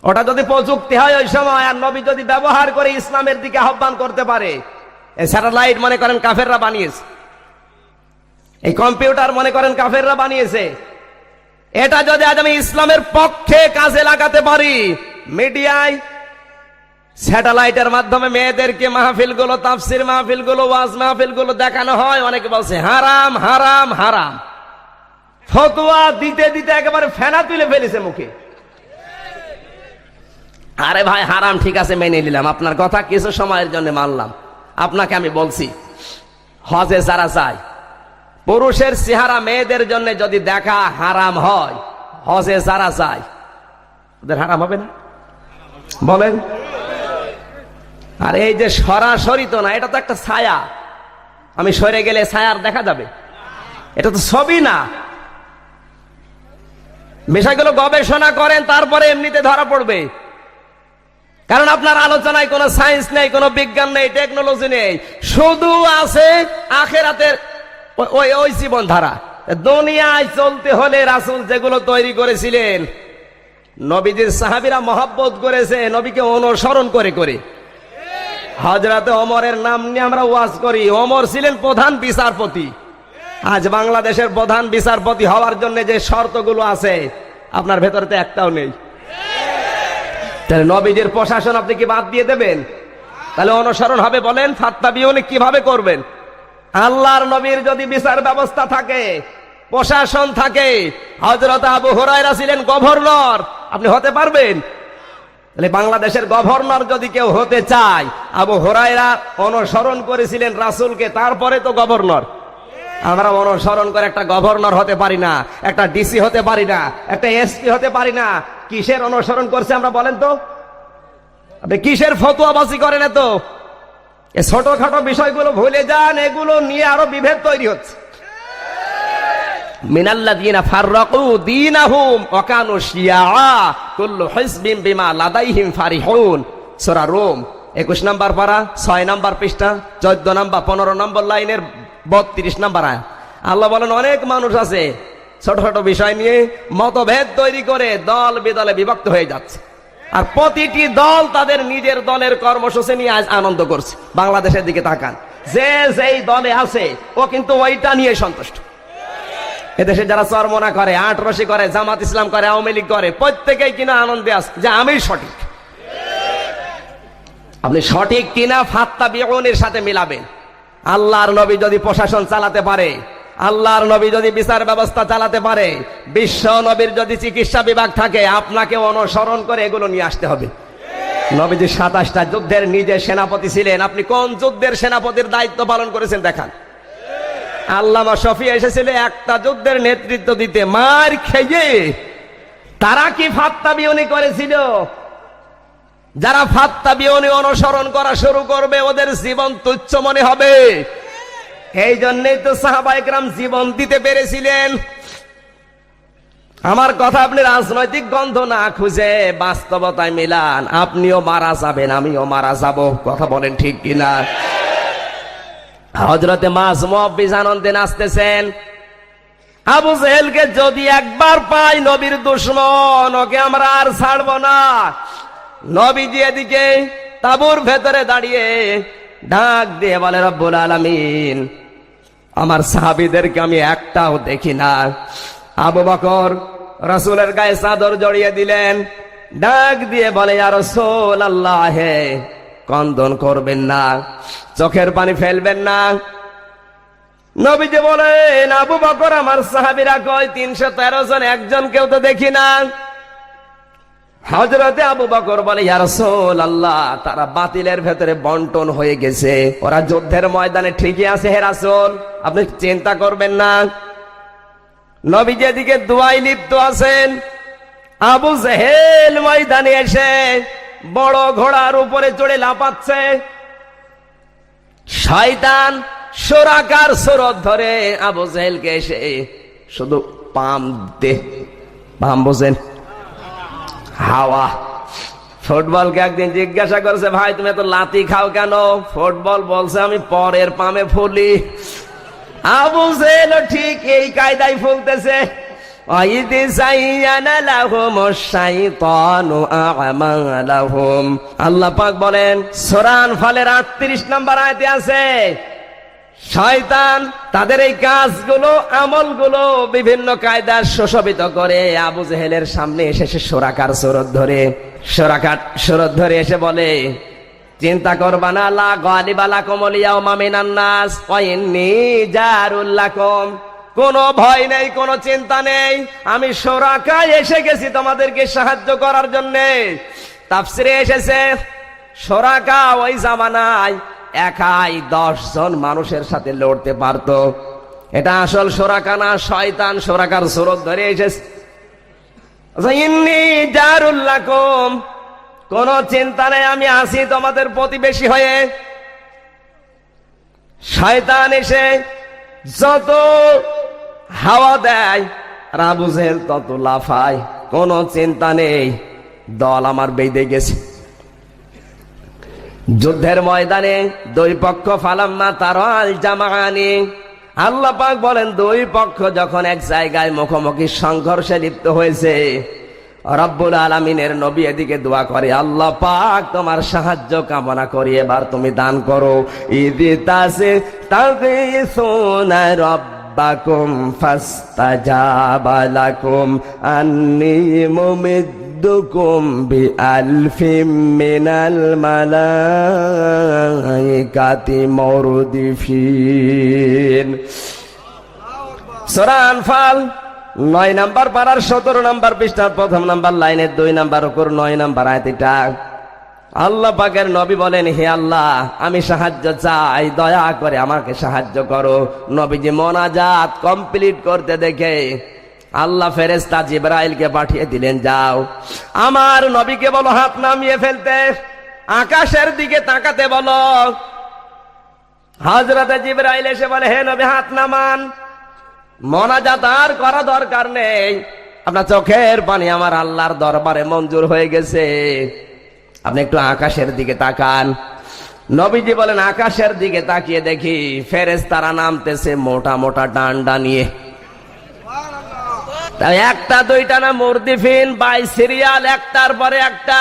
ওটা যদি প্রযুক্তি হয় ওই সময়, আর নবী যদি ব্যবহার করে ইসলামের দিকে আহ্বান করতে পারে, এই স্যাটেলাইট মনে করেন কাফেররা বানিয়েছে, এই কম্পিউটার মনে করেন কাফেররা বানিয়েছে, এটা যদি আজ আমি ইসলামের পক্ষে কাজে লাগাতে পারি, মিডিয়ায় স্যাটেলাইটের মাধ্যমে মেয়েদেরকে মাহফিলগুলো, তাফসির মাহফিলগুলো, ওয়াজ মাহফিলগুলো দেখানো হয়, অনেকে বলছে হারাম হারাম হারাম, ফতোয়া দিতে দিতে একেবারে ফেনা তুলে ফেলেছে মুখে। আরে ভাই, হারাম ঠিক আছে মেনে নিলাম, আপনার কথা কিছু সময়ের জন্য মানলাম। আপনাকে আমি বলছি, হজে যারা যায়, পুরুষের চেহারা মেয়েদের জন্য যদি দেখা হারাম হয়, হজে যারা যায় ওদের হারাম হবে না? বলেন। আর এই যে সরাসরি তো না, এটা তো একটা ছায়া, আমি সরে গেলে ছায়ার দেখা যাবে, এটা তো ছবি না। বিষয়গুলো গবেষণা করেন, তারপরে এমনিতে ধরা পড়বে। কারণ আপনার আলোচনায় কোনো সায়েন্স নেই, কোনো বিজ্ঞান নেই, টেকনোলজি নেই, শুধু আছে আখেরাতের ওই জীবন ধারা। দুনিয়ায় চলতে হলে রাসূল যেগুলো তৈরি করেছিলেন, নবীজির সাহাবীরা মহব্বত করেছে নবীকে অনুসরণ করে করে। হযরতে ওমরের নাম নিয়ে আমরা ওয়াজ করি, ওমর ছিলেন প্রধান বিচারপতি। আজ বাংলাদেশের প্রধান বিচারপতি হওয়ার জন্য যে শর্তগুলো আছে, আপনার ভেতরে তো একটাও নেই। তাহলে নবীজির প্রশাসন আপনি কি বাদ দিয়ে দেবেন? তাহলে অনুসরণ হবে? বলেন, ফাত্তাবিউনি কিভাবে করবেন? আল্লাহর নবীর যদি বিচার ব্যবস্থা থাকে, প্রশাসন থাকে, হযরত আবু হুরায়রা ছিলেন গভর্নর, আপনি হতে পারবেন? তাহলে বাংলাদেশের গভর্নর যদি কেউ হতে চায়, আবু হুরায়রা অনুসরণ করেছিলেন রাসূলকে, তারপরে তো গভর্নর। আমরা অনুসরণ করে একটা গভর্নর হতে পারি না, একটা ডিসি হতে পারি না, একটা এসপি হতে পারি না। কিসের অনুসরণ করছে আমরা বলেন তো? আপনি কিসের ফতোয়াবাজি করেন? এত এই ছোটখাটো বিষয়গুলো ভুলে যান, এগুলো নিয়ে আরো বিভেদ তৈরি হচ্ছে। মিনাল্লাযীনা ফাররাকু দীনাহুম ওয়া কানু শিয়াআ কুল্লু হিজবিন বিমা লাদাইহিম ফারিহুন। সূরা রূম 21 নম্বর পারা, 6 নম্বর পৃষ্ঠা, 14 নম্বর 15 নম্বর লাইনের 32 নম্বর আয়াত। আল্লাহ বলেন, অনেক মানুষ আছে ছোট ছোট বিষয় নিয়ে মতভেদ তৈরি করে দল বিদলে বিভক্ত হয়ে যাচ্ছে, আর প্রতিটি দল তাদের নিজের দলের কর্মসূচি নিয়ে আজ আনন্দ করছে। বাংলাদেশের দিকে তাকান, যে যেই দলে আছে ও কিন্তু ওইটা নিয়ে সন্তুষ্ট। এদেশে যারা চরমনা করে, আটরশি করে, জামাত ইসলাম করে, আওয়ামী লীগ করে, প্রত্যেকেই কিনা আনন্দে আছে যে আমি সঠিক। আপনি সঠিক কিনা ফাত্তাবিউনের সাথে মিলাবেন। আল্লাহর নবী যদি প্রশাসন চালাতে পারে, আল্লাহর নবী যদি বিচার ব্যবস্থা চালাতে পারে, বিশ্ব নবীর যদি চিকিৎসা বিভাগ থাকে, আপনাকে অনুসরণ করে এগুলো নিয়ে আসতে হবে। নবীজি 27টা যুদ্ধের নিজে সেনাপতি ছিলেন, আপনি কোন যুদ্ধের সেনাপতির দায়িত্ব পালন করেছেন দেখান। আল্লামা শফি এসেছিল একটা যুদ্ধের নেতৃত্ব দিতে, মার খেয়ে। তারা কি ফাত্তাবিউনি করেছিল? যারা ফাত্তাবিউনি অনুসরণ করা শুরু করবে, ওদের জীবন তুচ্ছ মনে হবে। এই জন্যই তো সাহাবায়ে কেরাম জীবন দিতে পেরেছিলেন। আমার কথা আপনি রাজনৈতিক গন্ধ না খুঁজে বাস্তবতায় মিলান, আপনিও মারা যাবেন, আমিও মারা যাব। কথা বলেন ঠিক কিনা? হযরতে মাযমুবিজ আনন্দে নাচতেছেন। আবু জেহেলকে যদি একবার পাই, নবীর দুশমন, ওকে আমরা আর ছাড়ব না। নবীজি এদিকে তাঁবুর ভেতরে দাঁড়িয়ে ডাক দিয়ে বলে, রব্বুল আলামিন, আমার সাহাবীদেরকে আমি একটাও দেখি না। আবু বকর রাসূলের গায়ে চাদর জড়িয়ে দিলেন, ডাক দিয়ে বলে, ইয়া রাসূলুল্লাহ, কন্দন করবেন না, চোখের পানি ফেলবেন না। নবীজি বলেন, আবু বকর, আমার সাহাবীরা কয় 313 জন, একজন কেউ তো দেখি না। হযরতে আবু বকর বলে, ইয়া রাসূলুল্লাহ, তারা বাতিলের ভেতরে বন্টন হয়ে গেছে, ওরা যুদ্ধের ময়দানে ঠিকই আছে হে রাসূল, আপনি চিন্তা করবেন না। নবী যেদিকে দুয়ায় লিপ্ত আছেন, আবু জেহেল ময়দানে এসে বড় ঘোড়ার উপরে চড়ে লাফাচ্ছে। শয়তান সুরাকার সুরত ধরে আবু জেহেলকে এসে শুধু পাম দে, পাম বোঝেন, হাওয়া। ফুটবলকে একদিন জিজ্ঞাসা করেছে, ভাই তুমি এত লাথি খাও কেন? ফুটবল বলছে, আমি পরের পামে ফুলি। আবু জেহেল ঠিক এই কায়দায় ফুলতেছে। আল্লাহ পাক বলেন সূরা আনফালের 38 নম্বর আয়াতে আছে, শয়তান তাদের এই কাজগুলো, আমলগুলো বিভিন্ন কায়দায় সুশোভিত করে আবু জেহেলের সামনে এসে সুরাকার সুরত ধরে এসে বলে, চিন্তা করবা না, লা গালিবা লাকুম আল-ইয়াওমা মিনান নাস ওয়া ইন্নী জারুল লাকুম, কোনো ভয় নেই, কোনো চিন্তা নেই, আমি সুরাকায় এসে গেছি তোমাদেরকে সাহায্য করার জন্য। তাফসিরে এসেছে সুরাকা ওই জামানায় একাই 10 জন মানুষের সাথে লড়তে পারত। এটা আসল সুরাকা না, শয়তান সুরাকার সুরত ধরে এসেছে। ইন্নী জারুল লাকুম, কোন চিন্তা নেই, আমি আছি তোমাদের প্রতিবেশী হয়ে। শয়তান এসে যত হাওয়া দেয় আর আবু জেহেল তত লাফায়, কোন চিন্তা নেই, দল আমার বেঁধে গেছে। যুদ্ধের ময়দানে দুই পক্ষ ফালাম্মা তারাল জামাআনি, আল্লাহ পাক বলেন দুই পক্ষ যখন এক জায়গায় মুখোমুখি সংঘর্ষে লিপ্ত হয়েছে, রব্বুল আলামিনের নবী এদিকে দোয়া করে, আল্লাহ পাক তোমার সাহায্য কামনা করি, এবার তুমি দান করো। ইদিতাসে তাগিসুনা রাব্বাকুম ফাস্তাজাবা লাকুম আন্নী মুমিদ্দুকুম বিআলফিম মিনাল মালাইকাতি মুরদিফিন। সূরা আনফাল 9 নম্বর পারার 17 নম্বর পৃষ্ঠার 1 নম্বর লাইনের 2 নম্বর উপর 9 নম্বর আয়াত। এটা আল্লাহ পাকের নবী বলেন, হে আল্লাহ, আমি সাহায্য চাই, দয়া করে আমাকে সাহায্য করো। নবীজি মোনাজাত কমপ্লিট করতে দেখে আল্লাহ ফেরেশতা জিবরাইলকে পাঠিয়ে দিলেন, যাও আমার নবীকে বলো হাত নামিয়ে ফেলতে, আকাশের দিকে তাকাতে বলো। হযরতে জিবরাইল এসে বলে, হে নবী হাত নামান, মোনাজাত আর করা দরকার নেই, আপনার চোখের পানি আমার আল্লাহর দরবারে মঞ্জুর হয়ে গেছে, আপনি একটু আকাশের দিকে তাকান। নবীজি বলেন, আকাশের দিকে তাকিয়ে দেখি ফেরেশতারা নামতেছে মোটা মোটা ডান্ডা নিয়ে। তাই একটা দুইটা না, মুরদিফিন বাই সিরিয়াল, একটার পরে একটা,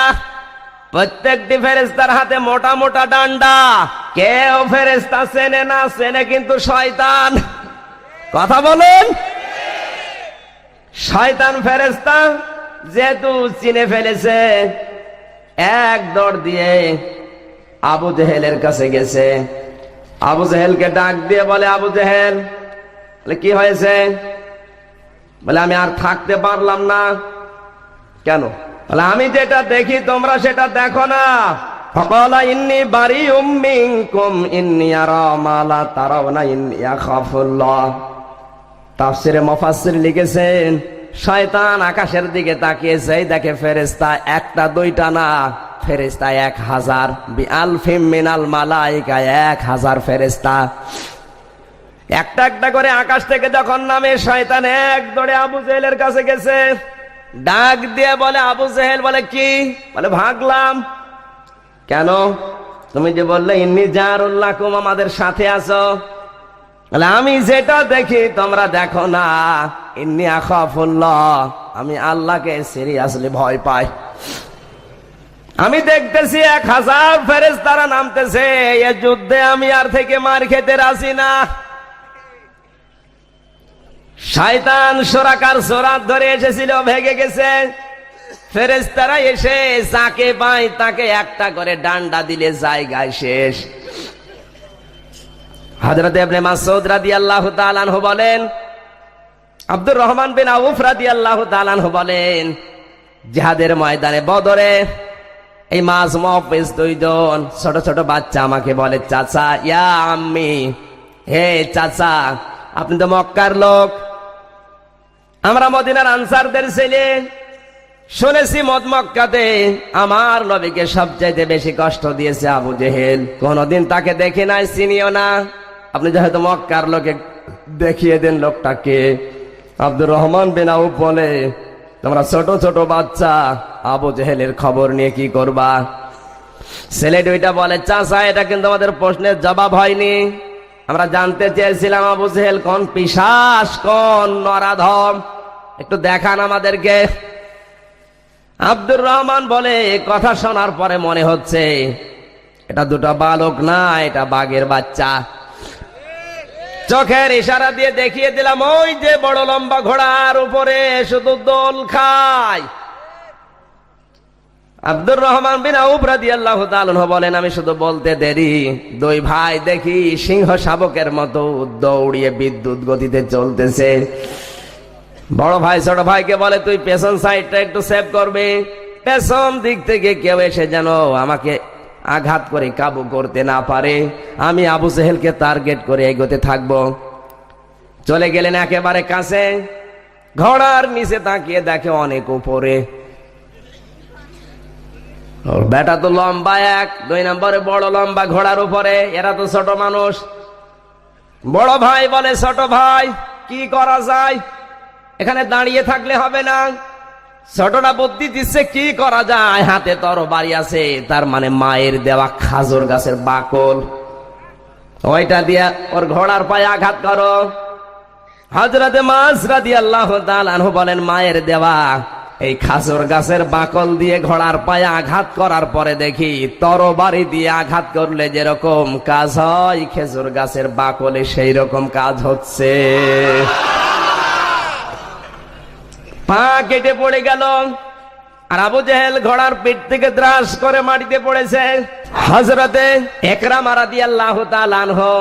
প্রত্যেকটি ফেরেশতার হাতে মোটা মোটা ডান্ডা। কেউ ফেরেশতা চেনে না, চেনে কিন্তু শয়তান। কথা বলেন, শয়তান ফেরেশতা যেহেতু চিনে ফেলেছে, এক দৌড় দিয়ে আবু জেহেলের কাছে গেছে। আবু জেহেলকে ডাক দিয়ে বলে, আবু জেহেল, বলে কি হয়েছে? বলে আমি আর থাকতে পারলাম না। কেন? বলে আমি যেটা দেখি তোমরা সেটা দেখো না। ফাকালা ইন্নী বারিউম মিনকুম ইন্নী আরা মা লা তারাওনা ইন্নী আখাফুল্লাহ। তাফসিরে মুফাসসির লিখেছেন, শয়তান আকাশের দিকে তাকিয়েছে, দেখে ফেরেশতা একটা দুইটা না, ফেরেশতা 1000, বিআলফিম মিনাল মালাইকা, 1000 ফেরেশতা একটা একটা করে আকাশ থেকে যখন নামে, শয়তান এক দৌড়ে আবু জেহেলের কাছে গেছে, ডাক দিয়ে বলে, আবু জেহেল, বলে কি? বলে ভাগলাম। কেন? তুমি যে বললে ইন্নী জারুল লাকুম, আমাদের সাথে আছো। বলে আমি যেটা দেখি তোমরা দেখো না, ইন্নী আখাফুল্লাহ, আমি আল্লাহকে সিরিয়াসলি ভয় পাই। আমি দেখতেছি 1000 ফেরেশতারা নামতেছে, এই যুদ্ধে আমি আর থেকে মার খেতে রাজি না। শয়তান সুরাকার সুরাত ধরে এসেছিল, ভেগে গেছে। ফেরেশতারা এসে যাকে পায় তাকে একটা করে ডান্ডা দিলে জায়গায় শেষ। হযরত ইবনে মাসউদ রাদিয়াল্লাহু তাআলা আনহু বলেন, আব্দুর রহমান বিন আউফ রাদিয়াল্লাহু তাআলা আনহু বলেন, জিহাদের ময়দানে বদরে এই মাঝ মহফিজ দুইজন ছোট ছোট বাচ্চা আমাকে বলে, চাচা, ইয়া আম্মি, হে চাচা, আপনি তো মক্কার লোক, আমরা মদিনার আনসারদের ছেলে, শুনেছি মক্কাতে আমার নবীকে সবচাইতে বেশি কষ্ট দিয়েছে আবু জেহেল, কোনদিন তাকে দেখে নাই, চিনিও না, আপনি যেহেতু মক্কার লোকে দেখিয়ে দেন লোকটাকে। আব্দুর রহমান বিন আউফ বলে, তোমরা ছোট ছোট বাচ্চা, আবু জেহেলের খবর নিয়ে কি করবা? ছেলে দুইটা বলে, চাচা, এটা কিন্তু আমাদের প্রশ্নের জবাব হয়নি, আমরা জানতে চেয়েছিলাম আবু জেহেল কোন পিশাচ, কোন নরাধম, একটু দেখান আমাদেরকে। আব্দুর রহমান বলে, কথা শোনার পরে মনে হচ্ছে এটা দুটো বালক না, এটা বাঘের বাচ্চা। চোখের ইশারা দিয়ে দেখিয়ে দিলাম, ওই যে বড় লম্বা ঘোড়ার উপরে শুধু দোল খায়। আব্দুর রহমান বিন আউফ রাদিয়াল্লাহু তাআলা আনহু বলেন, আমি শুধু বলতে দেরি, দুই ভাই দেখি সিংহ শাবকের মতো দৌড়িয়ে বিদ্যুৎ গতিতে চলতেছে। বড় ভাই ছোট ভাইকে বলে, তুই পেছন সাইডটা একটু সেভ করবে, পেছন দিক থেকে কেউ এসে যেন আমাকে আঘাত করে কাবু করতে না পারে, আমি আবু জেহেলকে টার্গেট করে এগোতে থাকবো। চলে গেলেন একেবারে কাছে, ঘোড়ার নিচে তাকিয়ে দেখে অনেক উপরে, ওর বেটা তো লম্বা এক, দুই নম্বরে বড় লম্বা ঘোড়ার উপরে, এরা তো ছোট মানুষ। বড় ভাই বলে, ছোট ভাই, কি করা যায়, এখানে দাঁড়িয়ে থাকলে হবে না। ছোটটা বুদ্ধি দিচ্ছে, কি করা যায়, হাতে তরবারি আছে, তার মানে মায়ের দেওয়া খাজুর গাছের বাকল, ওইটা দিয়া ওর ঘোড়ার পায়ে আঘাত করো। হযরতে মাস রাদিয়াল্লাহু তাআলা আনহু বলেন, মায়ের দেওয়া এই খাজুর গাছের বাকল দিয়ে ঘোড়ার পায়ে আঘাত করার পরে দেখি তরবারি দিয়ে আঘাত করলে যেরকম কাজ হয়, খেজুর গাছের বাকলে সেই রকম কাজ হচ্ছে। পা কেটে পড়ে গেল, আর আবু জেহেল ঘোড়ার পিঠ থেকে দ্রাস করে মাটিতে পড়েছে। হযরতে ইকরামা রাদিয়াল্লাহু তাআলা আনহু,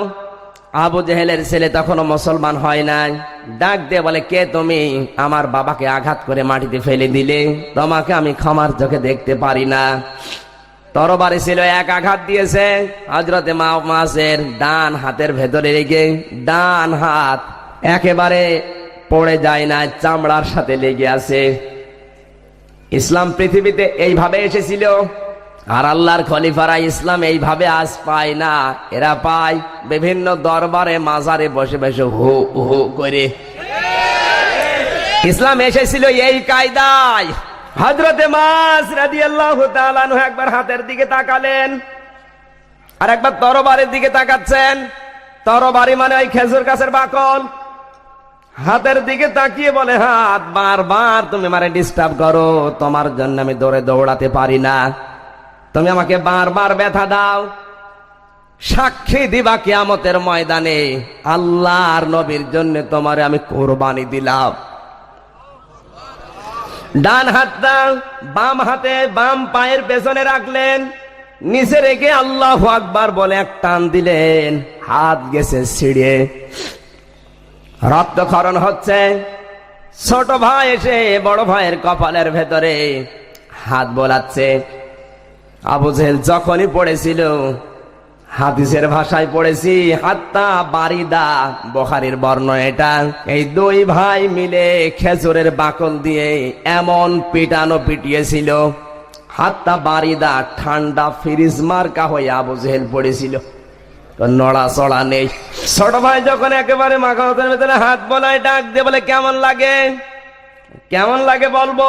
আবু জেহেলের ছেলে তখনও মুসলমান হয় নাই, ডাক দিয়ে বলে, কে তুমি? আমার বাবাকে আঘাত করে মাটিতে ফেলে দিলে, তোমাকে আমি ক্ষমার চোখে দেখতে পারি না। তরবারি ছিল, এক আঘাত দিয়েছে হযরতে মাসের ডান হাতের ভেতরে রেখে, ডান হাত একেবারে পড়ে যায় না, চামড়ার সাথে লেগে আছে। ইসলাম পৃথিবীতে এইভাবে এসেছিল, আর আল্লাহর খলিফারা ইসলাম এইভাবে আজ পায় না, এরা পায় বিভিন্ন দরবারে মাজারে বসে বসে হু হু করে। ইসলাম এসেছিল এই কায়দায়। হযরতে মাস রাদিয়াল্লাহু তাআলা আনহু একবার হাতের দিকে তাকালেন, আর একবার তরবারির দিকে তাকাচ্ছেন। তরবারি মানে ওই খেজুর গাছের বাকল। হাতের দিকে তাকিয়ে বলে, হাত, বারবার তুমি আমারে ডিস্টার্ব করো, তোমার জন্য আমি দৌড়াতে পারি না, তুমি আমাকে বারবার ব্যথা দাও, সাক্ষী দিবা কিয়ামতের ময়দানে, আল্লাহর নবীর জন্য তোমারে আমি কোরবানি দিলাম। ডান হাতটা বাম হাতে বাম পায়ের পেছনে রাখলেন, নিচে রেখে আল্লাহু আকবার বলে এক টান দিলেন, হাত গেছে ছিঁড়ে, রক্তক্ষরণ হচ্ছে। ছোট ভাই এসে বড় ভাইয়ের কপালের ভেতরে হাত বোলাচ্ছে। আবু জেহেল যখনই পড়েছিল, হাদিসের ভাষায় পড়েছি, হাত্তা বারিদা, বুখারীর বর্ণনা এটা, এই দুই ভাই মিলে খেজুরের বাকল দিয়ে এমন পিটানো পিটিয়েছিল, হাত্তা বারিদা, ঠান্ডা ফ্রিজ মার্কা হয়ে আবু জেহেল পড়েছিল, নড়া চড়া নেই। ছোট ভাই যখন একেবারে মাথা হাতের ভেতরে হাত বোলায়, ডাক দিয়ে বলে, কেমন লাগে, কেমন লাগে বলবো?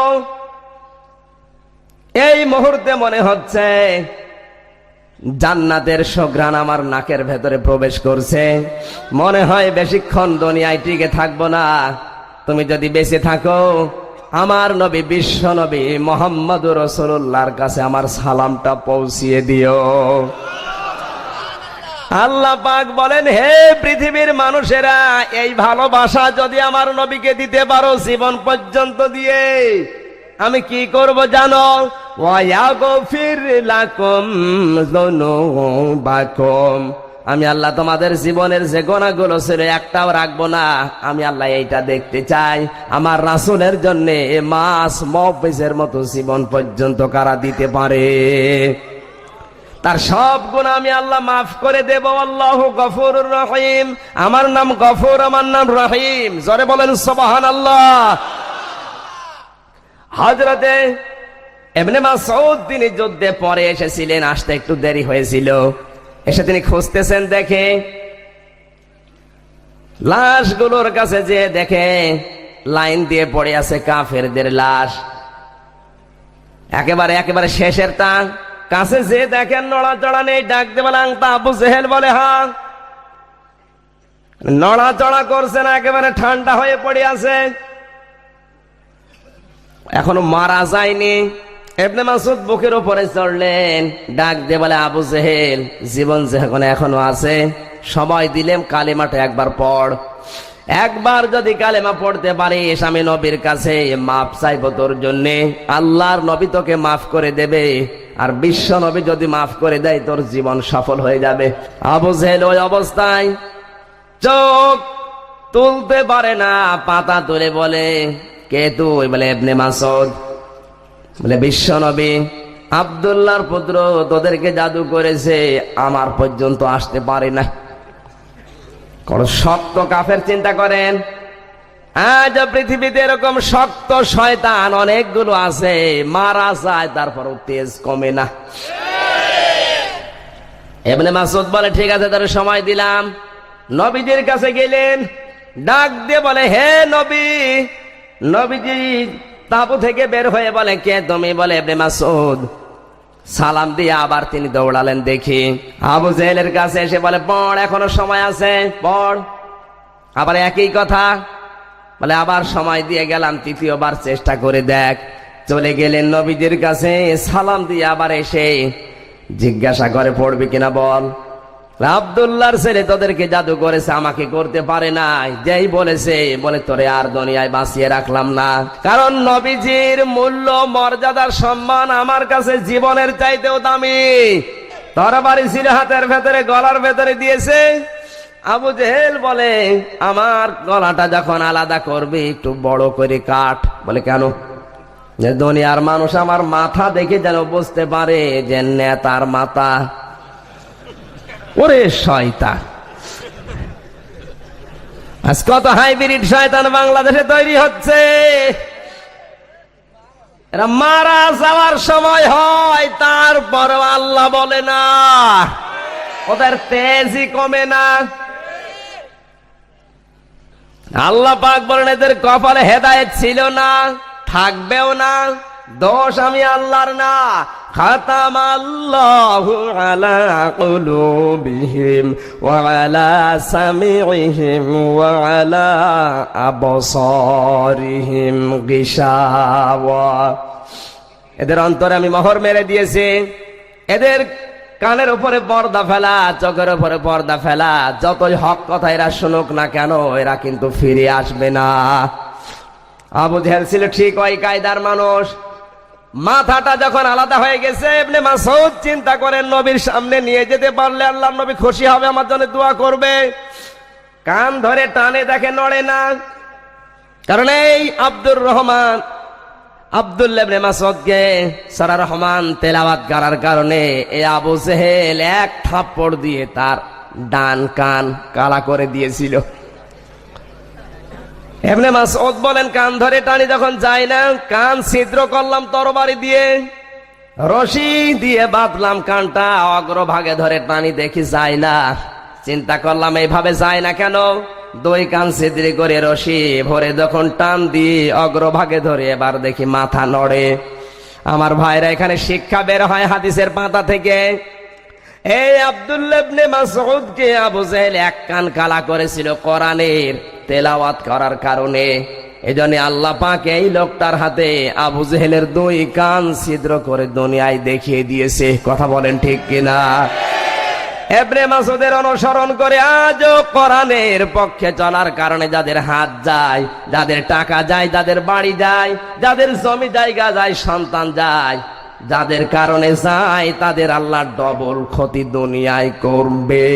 এই মুহূর্তে মনে হচ্ছে জান্নাতের সুঘ্রাণ আমার নাকের ভেতরে প্রবেশ করছে, মনে হয় বেশিক্ষণ দুনিয়ায় টিকে থাকবো না, তুমি যদি বেঁচে থাকো আমার নবী, বিশ্ব নবী মুহাম্মদুর রাসূলুল্লাহর কাছে আমার সালামটা পৌঁছিয়ে দিও। আল্লাহ পাক বলেন, হে পৃথিবীর মানুষেরা, এই ভালোবাসা যদি আমার নবীকে দিতে পারো জীবন পর্যন্ত দিয়ে, আমি কি করব জানো? ওয়ায়াগফির লাকুম যুনুবাকুম আমি আল্লাহ তোমাদের জীবনের যে গোনাগুলো ছিল একটাও রাখবো না, আমি আল্লাহ এইটা দেখতে চাই আমার রাসূলের জন্য এ মাস মফিজের মতো জীবন পর্যন্ত কারা দিতে পারে। তার সব গুনাহ আমি আল্লাহ মাফ করে দেব। আল্লাহু গফুরুর রহিম। আমার নাম গফুর, আমার নাম রহিম। জোরে বলেন সুবহানাল্লাহ। হযরতে ইবনে মাসউদ তিনি যুদ্ধে পরে এসেছিলেন, আসতে একটু দেরি হয়েছিল। এসে তিনি খুঁজতেছেন, দেখে লাশগুলোর কাছে যে দেখে লাইন দিয়ে পড়ে আছে কাফেরদের লাশ, একেবারে শেষের তা কাছে যে দেখেন নড়াচড়া নেই। ডাক দিয়ে বলে আংতা আবু জেহেল, বলে হ্যাঁ। নড়াচড়া করছে না, একেবারে ঠান্ডা হয়ে পড়ে আছে, এখনো মারা যায়নি। ইবনে মাসউদ বুকের উপরে চড়লেন, ডাক দিয়ে বলে আবু জেহেল, জীবন যখন এখনো আছে, সময় দিলেম, কালেমাটা একবার পড়। একবার যদি কালেমা পড়তে পারিস আমি নবীর কাছে মাফ চাইবো তোর জন্যে, আল্লাহর নবী তোকে মাফ করে দেবে, আর বিশ্ব নবী যদি মাফ করে দেয় তোর জীবন সফল হয়ে যাবে। আবু জেহেল ওই অবস্থায় চোখ তুলতে পারে না, পাতা তুলে বলে কে তুই? বলে ইবনে মাসউদ। বলে বিশ্ব নবী, আব্দুল্লাহর পুত্র তোদেরকে জাদু করেছে, আমার পর্যন্ত আসতে পারে না। কোন শক্ত কাফের চিন্তা করেন, আজ পৃথিবীতে এরকম শক্ত শয়তান অনেকগুলো আছে, মারা যায় তারপরও তেজ কমে না। ইবনে মাসউদ বলে ঠিক আছে, তার সময় দিলাম। নবীজির কাছে গেলেন, ডাক দিয়ে বলে হে নবী। নবীজি তাঁবু থেকে বের হয়ে বলে কে তুমি? বলে ইবনে মাসউদ। সালাম দিয়ে আবার তিনি দৌড়ালেন। দেখি আবু জেহেলের কাছে এসে বলে পড়, এখনো সময় আছে, পড়। আবার একই কথা বলে, আবার সময় দিয়ে গেলাম, তৃতীয়বার চেষ্টা করে দেখ। চলে গেলেন নবীজির কাছে, সালাম দিয়ে আবার এসে জিজ্ঞাসা করে পড়বি কিনা বল। আব্দুল্লাহর ছেলে তোদেরকে জাদু করেছে, আমাকে করতে পারে নাই। যেই বলেছে, বলে তোরে আর দুনিয়ায় বাঁচিয়ে রাখলাম না, কারণ নবীজির মূল্য, মর্যাদার, সম্মান আমার কাছে জীবনের চাইতেও দামি। তরবারি ছিল হাতের ভেতরে, গলার ভেতরে দিয়েছে। আবু জেহেল বলে আমার গলাটা যখন আলাদা করবি একটু বড় করে কাট। বলে কেন? যে দুনিয়ার মানুষ আমার মাথা দেখে যেন বুঝতে পারে যে নেতার মাথা। ওরে শয়তান, আজ কত হাইব্রিড শয়তান বাংলাদেশে তৈরি হচ্ছে। এরা মারা যাওয়ার সময় হয়, তারপর আল্লাহ বলে না, ওদের তেজই কমে না। আল্লাহ পাক বলেন এদের কপালে হেদায়েত ছিল না, থাকবেও না। দোষ আমি আল্লাহর না। খাতামাল্লাহু আলা কুলুবিহিম ওয়া আলা সামিইহিম ওয়া আলা আবসারিহিম গিশাওয়া। এদের অন্তরে আমি মোহর মেরে দিয়েছি। এদের কানের উপরে পর্দা ফেলা, চোখের উপরে পর্দা ফেলা। যতই হক কথা এরা শুনুক না কেন, এরা কিন্তু ফিরে আসবে না। আবু জেহেল ছিল ঠিক ওই কায়দার মানুষ। মাথাটা যখন আলাদা হয়ে গেছে, ইবনে মাসউদ চিন্তা করেন নবীর সামনে নিয়ে যেতে পারলে আল্লাহর নবী খুশি হবে, আমার জন্য দোয়া করবে। কান ধরে টানে, দেখে নড়ে না। কারণ এই আব্দুর রহমান, আব্দুল্লাহ ইবনে মাসউদকে সূরা রহমান তেলাওয়াত করার কারণে এই আবু জেহেল এক থাপ্পড় দিয়ে তার ডান কান কালা করে দিয়েছিল। ইবনে মাসউদ বলেন কান ধরে টানি যখন যায় না, কান ছিদ্র করলাম তরবারি দিয়ে, রশি দিয়ে বাঁধলাম কানটা, অগ্রভাগে ধরে টানি, দেখি যায় না। চিন্তা করলাম এইভাবে যায় না কেন, দুই কান ছিদ্র করে রশি ভরে যখন টান দিয়ে অগ্রভাগে ধরে এবার দেখি মাথা নড়ে। আমার ভাইরা, এখানে শিক্ষা বের হয় হাদিসের পাতা থেকে। এই আব্দুল্লাহ ইবনে মাসউদকে আবু জেহেল এক কান কালা করেছিল কোরআনের তেলাওয়াত করার কারণে। এজন্য আল্লাহ পাক এই লোকটার হাতে আবু জেহেলের দুই কান ছিদ্র করে দুনিয়ায় দেখিয়ে দিয়েছে। কথা বলেন ঠিক কিনা? ইবনে মাসউদের অনুসরণ করে আজও কোরআনের পক্ষে চলার কারণে যাদের হাত যায়, যাদের টাকা যায়, যাদের বাড়ি যায়, যাদের জমি জায়গা যায়, সন্তান যায়, যাদের কারণে যায় তাদের আল্লাহ ডবল ক্ষতি দুনিয়ায় করবে।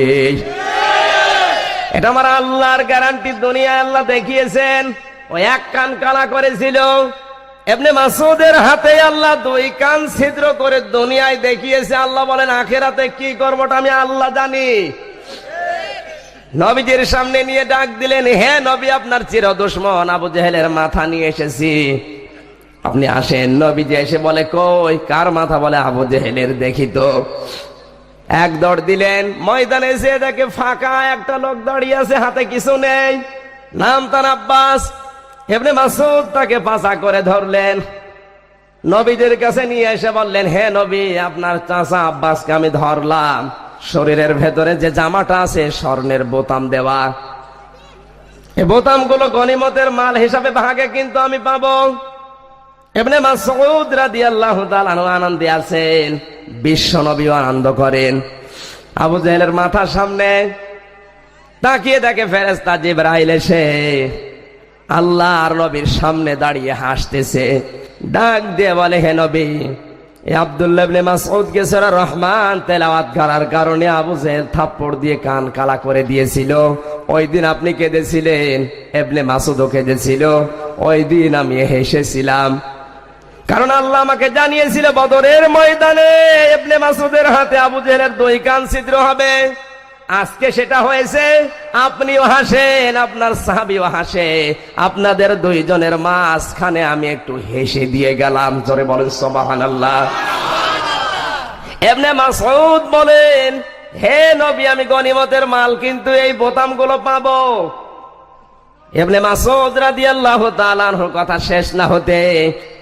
এটা আমার আল্লাহর গ্যারান্টি, দুনিয়ায় আল্লাহ দেখিয়েছেন। ওই এক কান কালা করেছিল ইবনে মাসউদের হাতে আল্লাহ দুই কান ছিদ্র করে দুনিয়ায় দেখিয়েছে। আল্লাহ বলেন আখিরাতে কি করবোটা আমি আল্লাহ জানি। নবীজির সামনে নিয়ে ডাক দিলেন, হে নবী, আপনার চির দুশমন আবু জেহেলের মাথা নিয়ে এসেছি, আপনি আসেন। নবীজি এসে বলে, কই কার মাথা? বলে আবু জেহেলের। দেখি তো। এক দৌড় দিলেন, ময়দানে এসে দেখে ফাঁকা, একটা লোক দাঁড়িয়ে আছে, হাতে কিছু নেই। নাম তার আব্বাস। ইবনে মাসউদ তাকে পাছা করে ধরলেন, নবীজির কাছে নিয়ে এসে বললেন, হে নবী, আপনার চাচা আব্বাসকে আমি ধরলাম, শরীরের ভেতরে যে জামাটা আছে স্বর্ণের বোতাম দেওয়া, এই বোতামগুলো গনিমতের মাল হিসাবে ভাগে কিন্তু আমি পাবো। ইবনে মাসউদ রাদিয়াল্লাহু তাআলা আনন্দে আছেন, বিশ্ব নবীও আনন্দ করেন। আবু জেহেলের মাথার সামনে তাকিয়ে দেখে ফেরেশতা জিবরাইল এসে আল্লাহর নবীর সামনে দাঁড়িয়ে হাসতেছে। ডাক দিয়ে বলে, হে নবী, এই আব্দুল্লাহ ইবনে মাসউদকে সূরা রহমান তেলাওয়াত করার কারণে আবু জেহেল থাপ্পড় দিয়ে কান কালা করে দিয়েছিল। ওই দিন আপনি কেঁদেছিলেন, ইবনে মাসউদও কেঁদেছিল। ওই দিন আমি হেসেছিলাম, কারণ আল্লাহ আমাকে জানিয়েছিল বদরের ময়দানে ইবনে মাসউদের হাতে আবু জেহেলের দুই কান ছিদ্র হবে। আজকে সেটা হয়েছে। আপনিও হাসেন, আপনার সাহাবীও হাসে, আপনাদের দুইজনের মাঝখানে আমি একটু হেসে দিয়ে গেলাম। জোরে বলেন সুবহানাল্লাহ। ইবনে মাসউদ বলেন, হে নবী, আমি গনিমতের মাল কিন্তু এই বোতামগুলো পাবো। ইবনে মাসউদ রাদিয়াল্লাহু তাআলা আনহুর কথা শেষ না হতে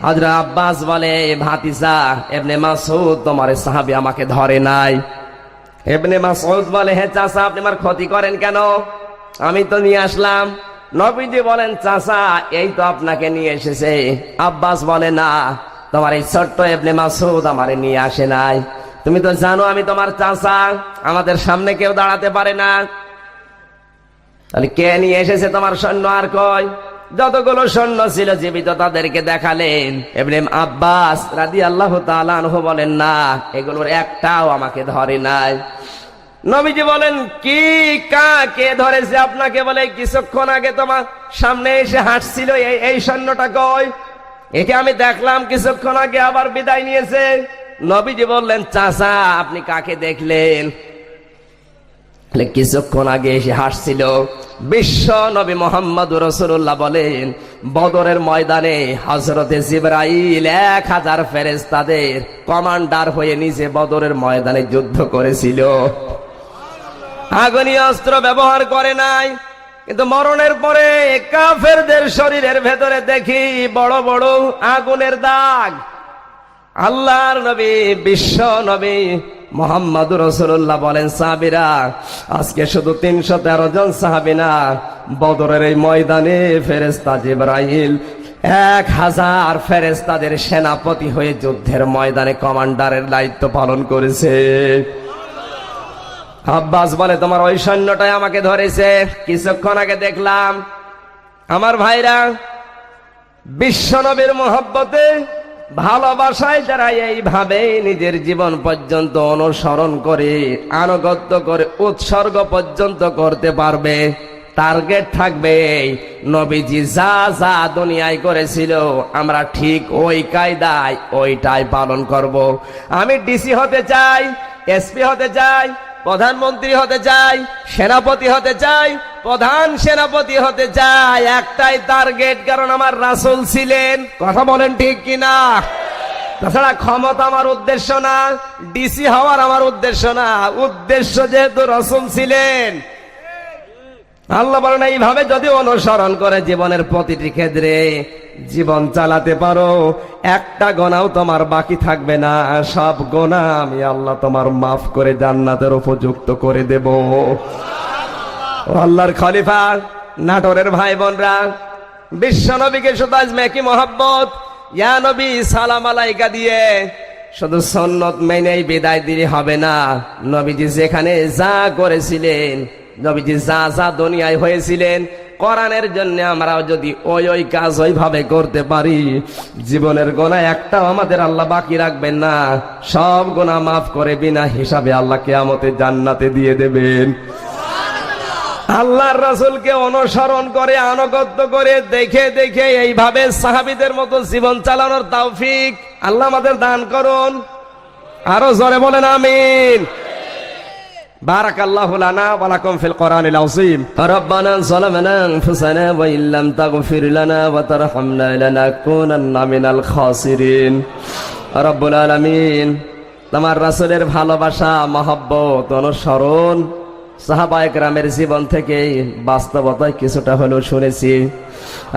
হযরত আব্বাস বলে, ভাতিজা ইবনে মাসউদ তোমার সাহাবী আমাকে ধরে নাই। ইবনে মাসউদ বলে, হে চাচা, আপনি আমার ক্ষতি করেন কেন? আমি তো নিয়ে আসলাম। নবীজি বলেন, চাচা এই তো আপনাকে নিয়ে এসেছে। আব্বাস বলে, না, তোমার এই ছোট্ট ইবনে মাসউদ আমারে নিয়ে আসে নাই। তুমি তো জানো আমি তোমার চাচা, আমাদের সামনে কেউ দাঁড়াতে পারে না। তাহলে কে নিয়ে এসেছে তোমার সৈন্য? আর কয় যতগুলো সৈন্য ছিল জীবিত তাদেরকে দেখালেন। ইবনে আব্বাস রাদিয়াল্লাহু তাআলা আনহু বলেন, না, এগুলোর একটাও আমাকে ধরে নাই। নবীজি বলেন, কি কাকে ধরেছে আপনাকে? বলে, কিছুক্ষণ আগে তোমার সামনে এসে হাঁটছিল এই সৈন্যটা কই? একে আমি দেখলাম কিছুক্ষণ আগে, আবার বিদায় নিয়েছে। নবীজি বললেন, চাচা আপনি কাকে দেখলেন? কিছুক্ষণ আগে এসে হাসছিল বিশ্ব নবী মুহাম্মদুর রাসূলুল্লাহ বলেন, বদরের ময়দানে হযরতে জিবরাইল 1000 ফেরেশতাদের কমান্ডার হয়ে নিজে বদরের ময়দানে যুদ্ধ করেছিল। আগুনি অস্ত্র ব্যবহার করে নাই, কিন্তু মরণের পরে কাফেরদের শরীরের ভেতরে দেখি বড় বড় আগুনের দাগ। আল্লাহর নবী বিশ্ব নবী মুহাম্মদুর রাসূলুল্লাহ বলেন, সাহাবীরা, আজকে শুধু 313 জন সাহাবী না, বদরের এই ময়দানে ফেরেশতা জিবরাইল 1000 ফেরেশতাদের সেনাপতি হয়ে যুদ্ধের ময়দানে কমান্ডারের দায়িত্ব পালন করেছে। আব্বাস বলে, তোমার ওই সৈন্যটাই আমাকে ধরেছে, কিছুক্ষণ আগে দেখলাম। আমার ভাইরা, বিশ্ব নবীর মহব্বতে ভালোবাসায় যারা এইভাবে নিজের জীবন পর্যন্ত অনুসরণ করে, আনুগত্য করে, উৎসর্গ পর্যন্ত করতে পারবে, টার্গেট থাকবে নবীজি যা যা দুনিয়ায় করেছিল আমরা ঠিক ওই কায়দায় ওইটাই পালন করব। আমি ডিসি হতে চাই, এসপি হতে চাই, প্রধানমন্ত্রী হতে চাই, সেনাপতি হতে চাই, প্রধান সেনাপতি হতে চাই, একটাই টার্গেট, কারণ আমার রাসূল ছিলেন। কথা বলেন ঠিক কিনা? তাছাড়া ক্ষমতা আমার উদ্দেশ্য না, ডিসি হওয়ার আমার উদ্দেশ্য না, উদ্দেশ্য যেহেতু রাসূল ছিলেন। আল্লাহ বলেন, এইভাবে যদি অনুসরণ করে জীবনের প্রতিটি ক্ষেত্রে জীবন চালাতে পারো, একটা গোনাও তোমার বাকি থাকবে না, সব গোনা আমি আল্লাহ তোমার মাফ করে জান্নাতের উপযুক্ত করে দেব। আল্লাহর খলিফা, নাটোরের ভাই বোনরা, বিশ্ব নবীকে শুধু আজ মেকি মোহাব্বত, ইয়া নবী সালাম আলাইকা দিয়ে শুধু সুন্নত মেনেই বিদায় দিলে হবে না। নবীজি যেখানে যা করেছিলেন, নবীজি যা যা দুনিয়ায় হয়েছিলেন, কোরআনের জন্য আমরাও যদি ওই কাজ ওইভাবে করতে পারি, জীবনের গোনা একটাও আমাদের আল্লাহ বাকি রাখবেন না, সব গোনা মাফ করে বিনা হিসাবে আল্লাহ কিয়ামতে জান্নাতে দিয়ে দেবেন। আল্লাহর রাসূলকে অনুসরণ করে, আনুগত্য করে, দেখে দেখে এইভাবে সাহাবীদের মতো জীবন চালানোর তৌফিক আল্লাহ আমাদের দান করুন। আরো জোরে বলেন আমিন। বারাকাল্লাহু লানা ওয়া লাকুম ফিল কোরআনিল আযীম। রব্বানা যালামনা আনফুসানা ওয়া ইল্লাম তাগফির লানা ওয়া তারহামনা লানাকুনান্না মিনাল খাসিরিন। রব্বুল আলামিন, তোমার রাসূলের ভালোবাসা, মহব্বত, অনুসরণ সাহাবায়ে কেরামের জীবন থেকে বাস্তবতায় কিছুটা হলেও শুনেছি।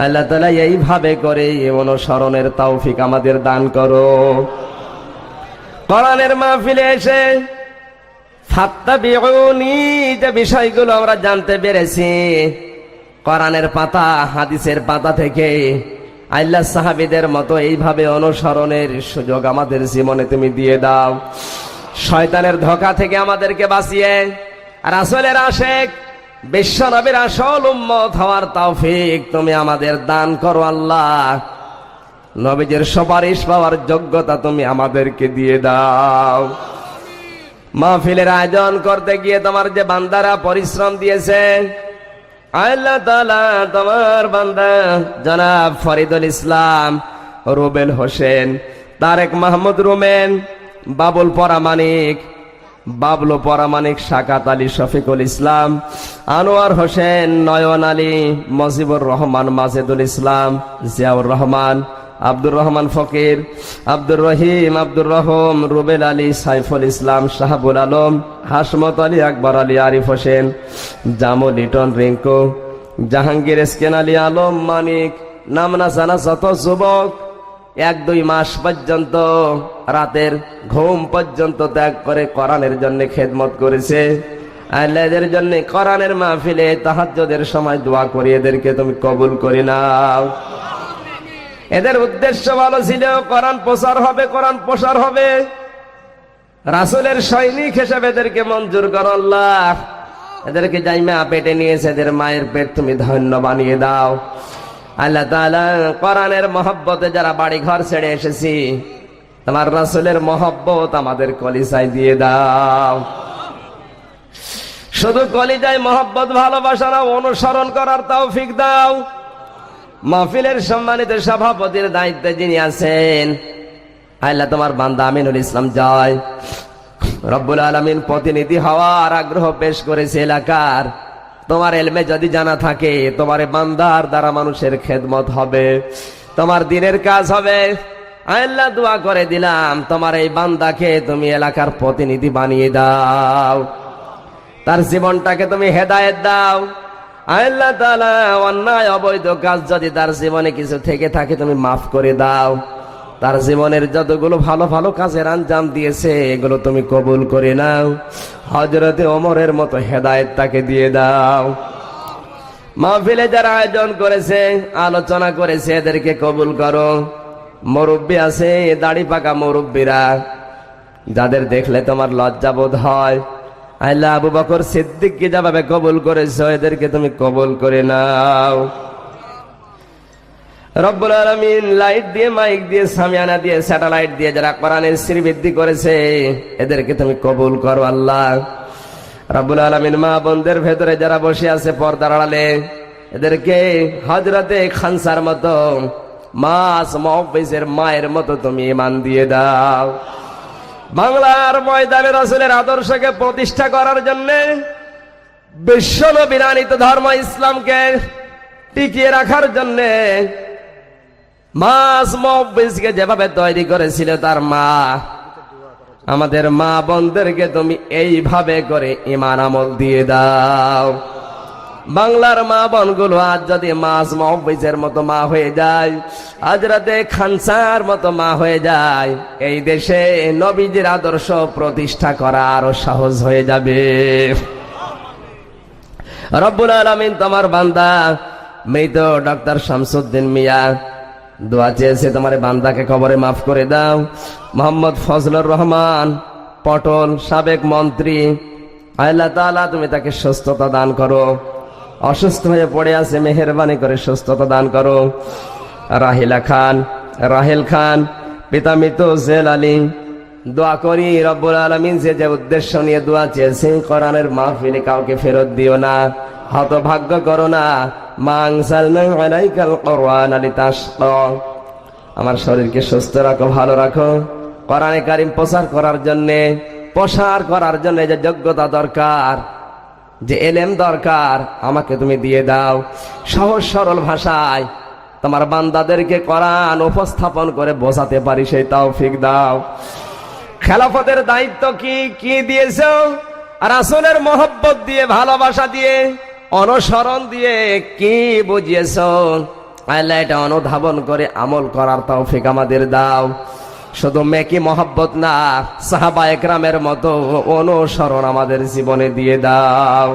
আল্লাহ তাআলা এইভাবে করে অনুসরণের তৌফিক আমাদের দান করো। কোরআনের মাহফিলে এসে ফাত্তাবিউনি যে বিষয়গুলো আমরা জানতে পেরেছি, কোরআনের পাতা, হাদিসের পাতা থেকে আল্লাহ সাহাবীদের মতো এইভাবে অনুসরণের সুযোগ আমাদের জীবনে তুমি দিয়ে দাও। শয়তানের ধোঁকা থেকে আমাদেরকে বাঁচিয়ে রাসূলের আশিক, বিশ্ব নবীর আসল উম্মত হওয়ার তৌফিক তুমি আমাদের দান করো আল্লাহ। নবীজির সুপারিশ পাওয়ার যোগ্যতা তুমি আমাদেরকে দিয়ে দাও। মাহফিলের আয়োজন করতে গিয়ে তোমার যে বান্দারা পরিশ্রম দিয়েছে, আল্লাহ তাআলা তোমার বান্দা জনাব ফরিদুল ইসলাম, রুবেল হোসেন, তারেক মাহমুদ রুমেন, বাবুল পরামানিক, বাবলু পরামানিক, শাকাত আলী, শফিকুল ইসলাম, আনোয়ার হোসেন, নয়ন আলী, মজিবুর রহমান, মাজেদুল ইসলাম, জিয়াউর রহমান, আব্দুর রহমান ফকির, আব্দুর রহিম, আব্দুর রহম, রুবেল আলী, সাইফুল ইসলাম, শাহাবুল আলম, হাসমত আলী, আকবর আলী, আরিফ হোসেন, জামু, লিটন, রিঙ্কু, জাহাঙ্গীর, এসকেন আলী, আলম, মানিক, নামনা জানা যত যুবক 1-2 মাস পর্যন্ত রাতের ঘুম পর্যন্ত ত্যাগ করে কোরআনের জন্য খেদমত করেছে, আল্লাহর জন্য কোরআনের মাহফিলে তাহাজ্জুদের সময় দোয়া করি, এদেরকে তুমি কবুল করে নাও। এদের উদ্দেশ্য ভালো ছিল, কোরআন প্রচার হবে, কোরআন প্রসার হবে। রাসূলের সৈনিক হিসেবে এদেরকে মঞ্জুর করো আল্লাহ। এদেরকে জাইমা পেটে নিয়েছে, এদের মায়ের পেট তুমি ধন্য বানিয়ে দাও আল্লাহ তাআলা। কোরআনের মহব্বতে যারা বাড়ি ঘর ছেড়ে এসেছি, তোমার রাসূলের মহব্বত আমাদের কলিজায় দিয়ে দাও। শুধু কলিজায় মহব্বত, ভালোবাসা না, অনুসরণ করার তৌফিক দাও। মাহফিলের সম্মানিত সভাপতির দায়িত্বে যিনি আছেন, আল্লাহ তোমার বান্দা আমিনুল ইসলাম জয়, রব্বুল আলামিন প্রতিনিধি হওয়ার আগ্রহ পেশ করেছে এলাকার। তোমার এলমে যদি জানা থাকে, তোমার বান্দার দ্বারা মানুষের খেদমত হবে, তোমার দিনের কাজ হবে। আল্লাহ দোয়া করে দিলাম, তোমার এই বান্দাকে তুমি এলাকার প্রতিনিধি বানিয়ে দাও, তার জীবনটাকে তুমি হেদায়েত দাও আল্লাহ তাআলা। অন্যায় অবৈধ কাজ যদি তার জীবনে কিছু থেকে থাকে তুমি মাফ করে দাও। তার জীবনের যতগুলো ভালো ভালো কাজের আঞ্জাম দিয়েছে, এগুলো তুমি কবুল করে নাও। হযরতে ওমরের মতো হেদায়েত তাকে দিয়ে দাও। মাহফিলে যারা আয়োজন করেছে, আলোচনা করেছে, এদেরকে কবুল করো। মুরব্বী আছে, দাড়ি পাকা মুরব্বীরা, যাদের দেখলে তোমার লজ্জা বোধ হয়, আল্লাহ আবু বকর সিদ্দিককে যেভাবে কবুল করেছো, এদেরকে তুমি কবুল করে নাও। রব্বুল আলামিন লাইট দিয়ে, মাইক দিয়ে, সামিয়ানা দিয়ে, স্যাটেলাইট দিয়ে যারা কোরআনের শ্রীবৃদ্ধি করেছে, এদেরকে তুমি কবুল করো আল্লাহ। রব্বুল আলামিন মা বোনদের ভেতরে যারা বসে আছে পর্দার আড়ালে, এদেরকে হযরতে খানসার মতো, মাস মুহফিজের মায়ের মতো তুমি ঈমান দিয়ে দাও। বাংলার ময়দানে রাসূলের আদর্শকে প্রতিষ্ঠা করার জন্য, বিশ্ব নবীর আনিত ধর্ম ইসলামকে টিকিয়ে রাখার জন্য মাস মুহফিজকে যেভাবে তৈরি করেছিল তার মা, আমাদের মা বোনদেরকে তুমি এইভাবে করে ঈমান আমল দিয়ে দাও। বাংলার মা বোনগুলো আজ যদি মাস মুহফিজের মতো মা হয়ে যায়, হযরতে খানসার মতো মা হয়ে যায়, এই দেশে নবীজির আদর্শ প্রতিষ্ঠা করা আরো সহজ হয়ে যাবে। রব্বুল আলামিন তোমার বান্দা মৃত ডক্টর শামসুদ্দিন মিয়া দোয়া চেয়েছে, তোমার বান্দাকে কবরে মাফ করে দাও। মোহাম্মদ ফজলুর রহমান পটল, সাবেক মন্ত্রী, আল্লাহ তাআলা তুমি তাকে সুস্থতা দান করো। অসুস্থ হয়ে পড়ে আছে, মেহেরবানি করে সুস্থতা দান করো। রাহেল খান পিতা মৃত জেল আলী, দোয়া করি রব্বুল আলামিন যে যে উদ্দেশ্য নিয়ে দোয়া চেয়েছে কোরআনের মাহফিলে কাউকে ফেরত দিও না, হতভাগ্য করো না। মাংসালনা আলাইকাল কোরআন লিতাশকা। আমার শরীরকে সুস্থ রাখো, ভালো রাখো। কোরআনে কারিম প্রচার করার জন্য যে যোগ্যতা দরকার, যে এলেম দরকার, আমাকে তুমি দিয়ে দাও। সহজ সরল ভাষায় তোমার বান্দাদেরকে কোরআন উপস্থাপন করে বোঝাতে পারি সেই তৌফিক দাও। খেলাফতের দায়িত্ব কি দিয়েছো? রাসূলের মহব্বত দিয়ে, ভালোবাসা দিয়ে, অনুসরণ দিয়ে কি বুঝিয়েছো? আল্লাহ এটা অনুধাবন করে আমল করার তৌফিক আমাদের দাও। শুধু মেকি মহব্বত না, সাহাবা একরামের মতো অনুসরণ আমাদের জীবনে দিয়ে দাও।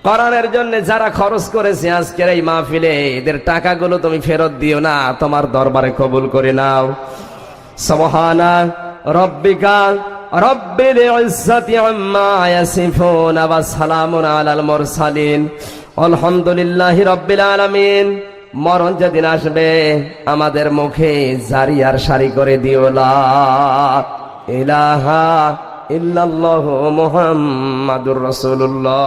কোরআনের জন্য যারা খরচ করেছে আজকের এই মাহফিলে, এদের টাকাগুলো তুমি ফেরত দিও না, তোমার দরবারে কবুল করে নাও। সুবহানা রাব্বিকা রাব্বিল ইজ্জাতি আম্মা ইয়াসিফুন ওয়া সালামুন আলাল মুরসালিন আলহামদুলিল্লাহি রাব্বিল আলামিন। মরণ যেদিন আসবে আমাদের মুখে জারি আর সারি করে দিও লা ইলাহা ইল্লাল্লাহু মুহাম্মাদুর রাসূলুল্লাহ।